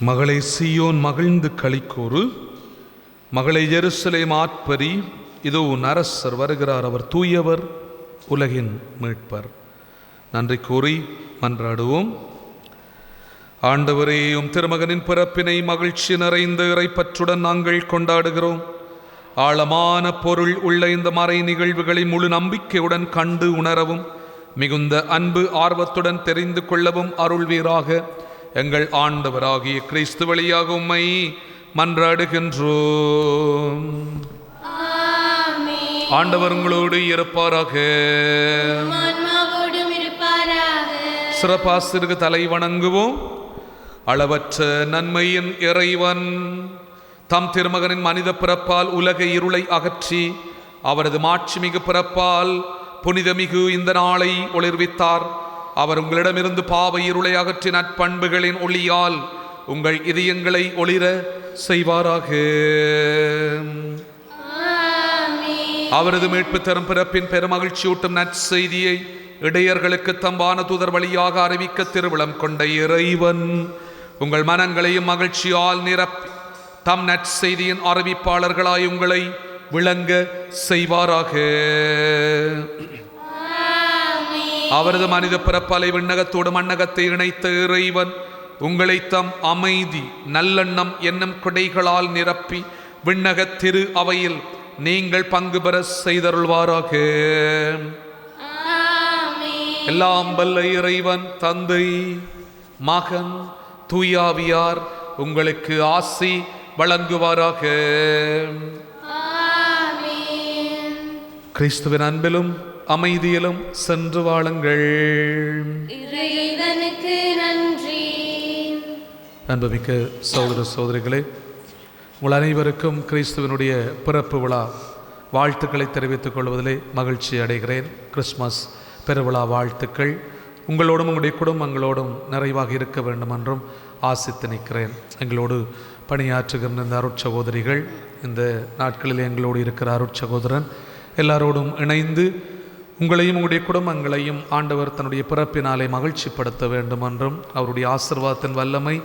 மகளை சீயோன் மகிழ்ந்து களிக்கூறு, மகளை எருசலேம் ஆட்பரி, இதோ உன் அரசர் வருகிறார், அவர் தூயவர், உலகின் மீட்பர். நன்றி கூறி மன்றாடுவோம். ஆண்டவரே, உம் திருமகனின் பிறப்பினை மகிழ்ச்சி நிறைந்த இறைப்பற்றுடன் நாங்கள் கொண்டாடுகிறோம். ஆழமான பொருள் உள்ள இந்த மறை நிகழ்வுகளை முழு நம்பிக்கையுடன் கண்டு உணரவும், மிகுந்த அன்பு ஆர்வத்துடன் தெரிந்து கொள்ளவும் அருள்வீராக. எங்கள் ஆண்டவராகிய கிறிஸ்து வழியாக உம்மை மன்றாடுகின்றோம். ஆண்டவர் உங்களோடு இருப்பாராக. சிறப்பாசிற்கு தலை வணங்குவோம். அளவற்ற நன்மையின் இறைவன் தம் திருமகனின் மனித பிறப்பால் உலக இருளை அகற்றி அவரது மாட்சிமிகு பிறப்பால் புனிதமிகு இந்த நாளை ஒளிர்வித்தார். அவர் உங்களிடமிருந்து பாவ இருளை அகற்றி நற்பண்புகளின் ஒளியால் உங்கள் இதயங்களை ஒளிர செய்வாராக. அவரது மீட்பு தரும் பிறப்பின் பெருமகிழ்ச்சியூட்டும் நற்செய்தியை இடையர்களுக்கு தம்பான தூதர் வழியாக அறிவிக்க திருவிழம் கொண்ட இறைவன் உங்கள் மனங்களையும் மகிழ்ச்சியால் நிரப்பி தம் நற்செய்தியின் அறிவிப்பாளர்களாய் உங்களை விளங்க செய்வாராக. அவரது மனித பிறப்பாலை விண்ணகத்தோடு மண்ணகத்தை இணைத்த இறைவன் உங்களை தம் அமைதி நல்லெண்ணம் என்னும் கொடைகளால் நிரப்பி விண்ணக திரு அவையில் நீங்கள் பங்கு பெற செய்தருள்வாராக. எல்லாம் வல்ல இறைவன் தந்தை, மகன், தூயாவியார் உங்களுக்கு ஆசி வழங்குவாராக. கிறிஸ்துவின் அன்பிலும் அமைதியிலும் சென்று வாழுங்கள். இறைவனுக்கு நன்றி. அன்புமிக்க சகோதர சகோதரிகளே, உங்கள் அனைவருக்கும் கிறிஸ்துவனுடைய பிறப்பு விழா வாழ்த்துக்களை தெரிவித்துக் கொள்வதிலே மகிழ்ச்சி அடைகிறேன். கிறிஸ்மஸ் பெருவிழா வாழ்த்துக்கள் உங்களோடும் உங்களுடைய குடும்பங்களோடும் நிறைவாக இருக்க வேண்டும் என்றும் ஆசித்து நிற்கிறேன். எங்களோடு பணியாற்றுகின்ற இந்த அருட்சகோதரிகள், இந்த நாட்களில் எங்களோடு இருக்கிற அருட்சகோதரன் எல்லாரோடும் இணைந்து உங்களையும் உங்களுடைய குடும்பங்களையும் ஆண்டவர் தன்னுடைய பிறப்பினாலே மகிழ்ச்சிப்படுத்த வேண்டும் என்றும் அவருடைய ஆசீர்வாதத்தின் வல்லமை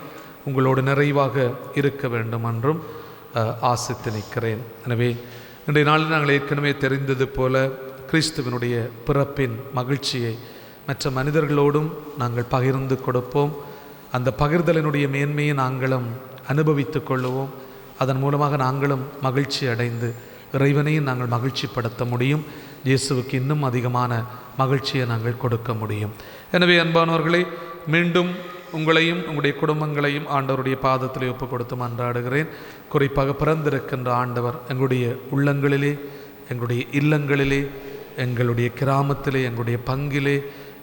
உங்களோடு நிறைவாக இருக்க வேண்டும் என்றும் ஆசித்து நிற்கிறேன். எனவே இன்றைய நாளில் நாங்கள் ஏற்கனவே தெரிந்தது போல கிறிஸ்துவனுடைய பிறப்பின் மகிழ்ச்சியை மற்ற மனிதர்களோடும் நாங்கள் பகிர்ந்து கொடுப்போம். அந்த பகிர்தலினுடைய மேன்மையை நாங்களும் அனுபவித்து கொள்ளுவோம். அதன் மூலமாக நாங்களும் மகிழ்ச்சி அடைந்து இறைவனையும் நாங்கள் மகிழ்ச்சிப்படுத்த முடியும். இயேசுவுக்கு இன்னும் அதிகமான மகிழ்ச்சியை நாங்கள் கொடுக்க முடியும். எனவே அன்பானவர்களே, மீண்டும் உங்களையும் உங்களுடைய குடும்பங்களையும் ஆண்டவருடைய பாதத்திலே ஒப்புக் கொடுத்து மன்றாடுகிறேன். குறிப்பாக பிறந்திருக்கின்ற ஆண்டவர் எங்களுடைய உள்ளங்களிலே, எங்களுடைய இல்லங்களிலே, எங்களுடைய கிராமத்திலே, எங்களுடைய பங்கிலே,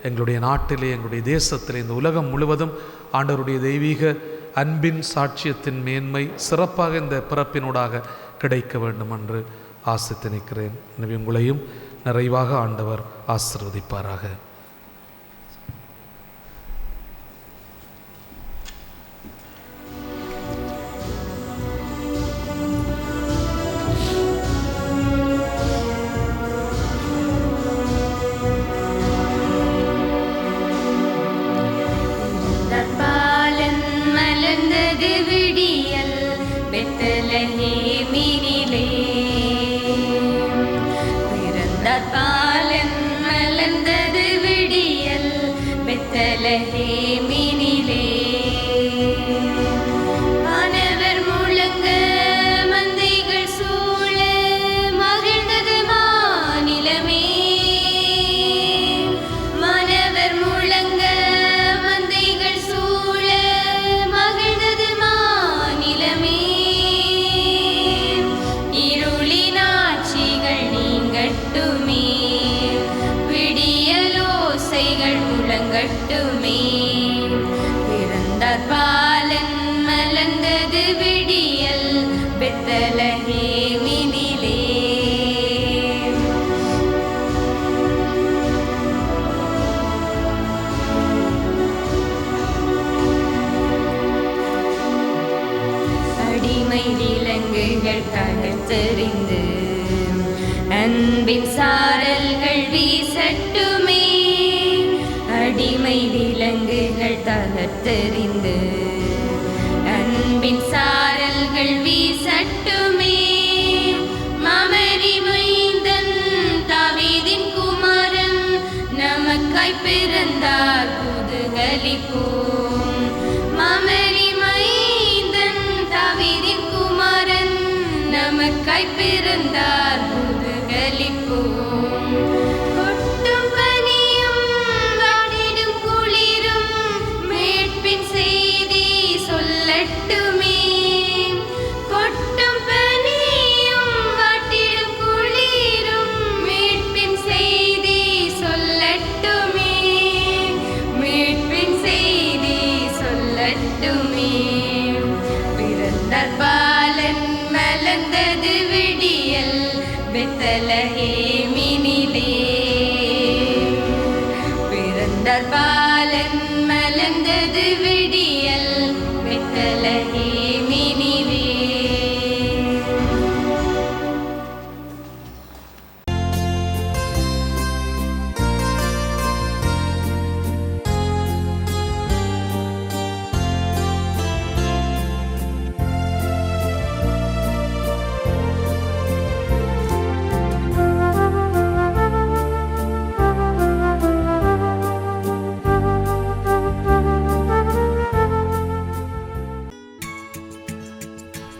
எங்களுடைய நாட்டிலே, எங்களுடைய தேசத்திலே, இந்த உலகம் முழுவதும் ஆண்டவருடைய தெய்வீக அன்பின் சாட்சியத்தின் மேன்மை சிறப்பாக இந்த பிறப்பினூடாக கிடைக்க வேண்டும் என்று ஆசித்து நிற்கிறேன். எனவே உங்களையும் நிறைவாக ஆண்டவர் ஆசீர்வதிப்பாராக. தெரிந்து அன்பின் சாரல்கள் வீசட்டுமே. அடிமை விலங்குகள் தகர்த்தெறிந்து மீட்பின் சாரல்கள் வீசட்டுமே. மாமரி மைந்தன் தாவீதின் குமாரன் நமக்காய் பிறந்தார் குதூகலிப்போம். மாமரி மைந்தன் தாவீதின் குமாரன் நமக்காய் பிறந்தார் குதூகலிப்போம். கொட்டும் பனியும் வாடிடும் குளிரும் மீட்பின் செய்தி சொல்லட்டுமே. கொட்டும் பனியும் வாட்டிடும் குளிரும் மீட்பின் செய்தி சொல்லட்டுமே. மீட்பின் செய்தி சொல்லட்டுமே. பிறந்தார் பாலன் மலர்ந்தது விடியல் பெத்லகேமினிலே. பிறந்தார் பாலன் மலர்ந்தது விடியல் பெத்லகேமினிலே.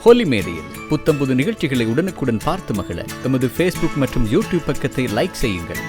ஹோலி மேடையில் புத்தம்புது நிகழ்ச்சிகளை உடனுக்குடன் பார்த்து மகிழ எமது ஃபேஸ்புக் மற்றும் யூடியூப் பக்கத்தை லைக் செய்யுங்கள்.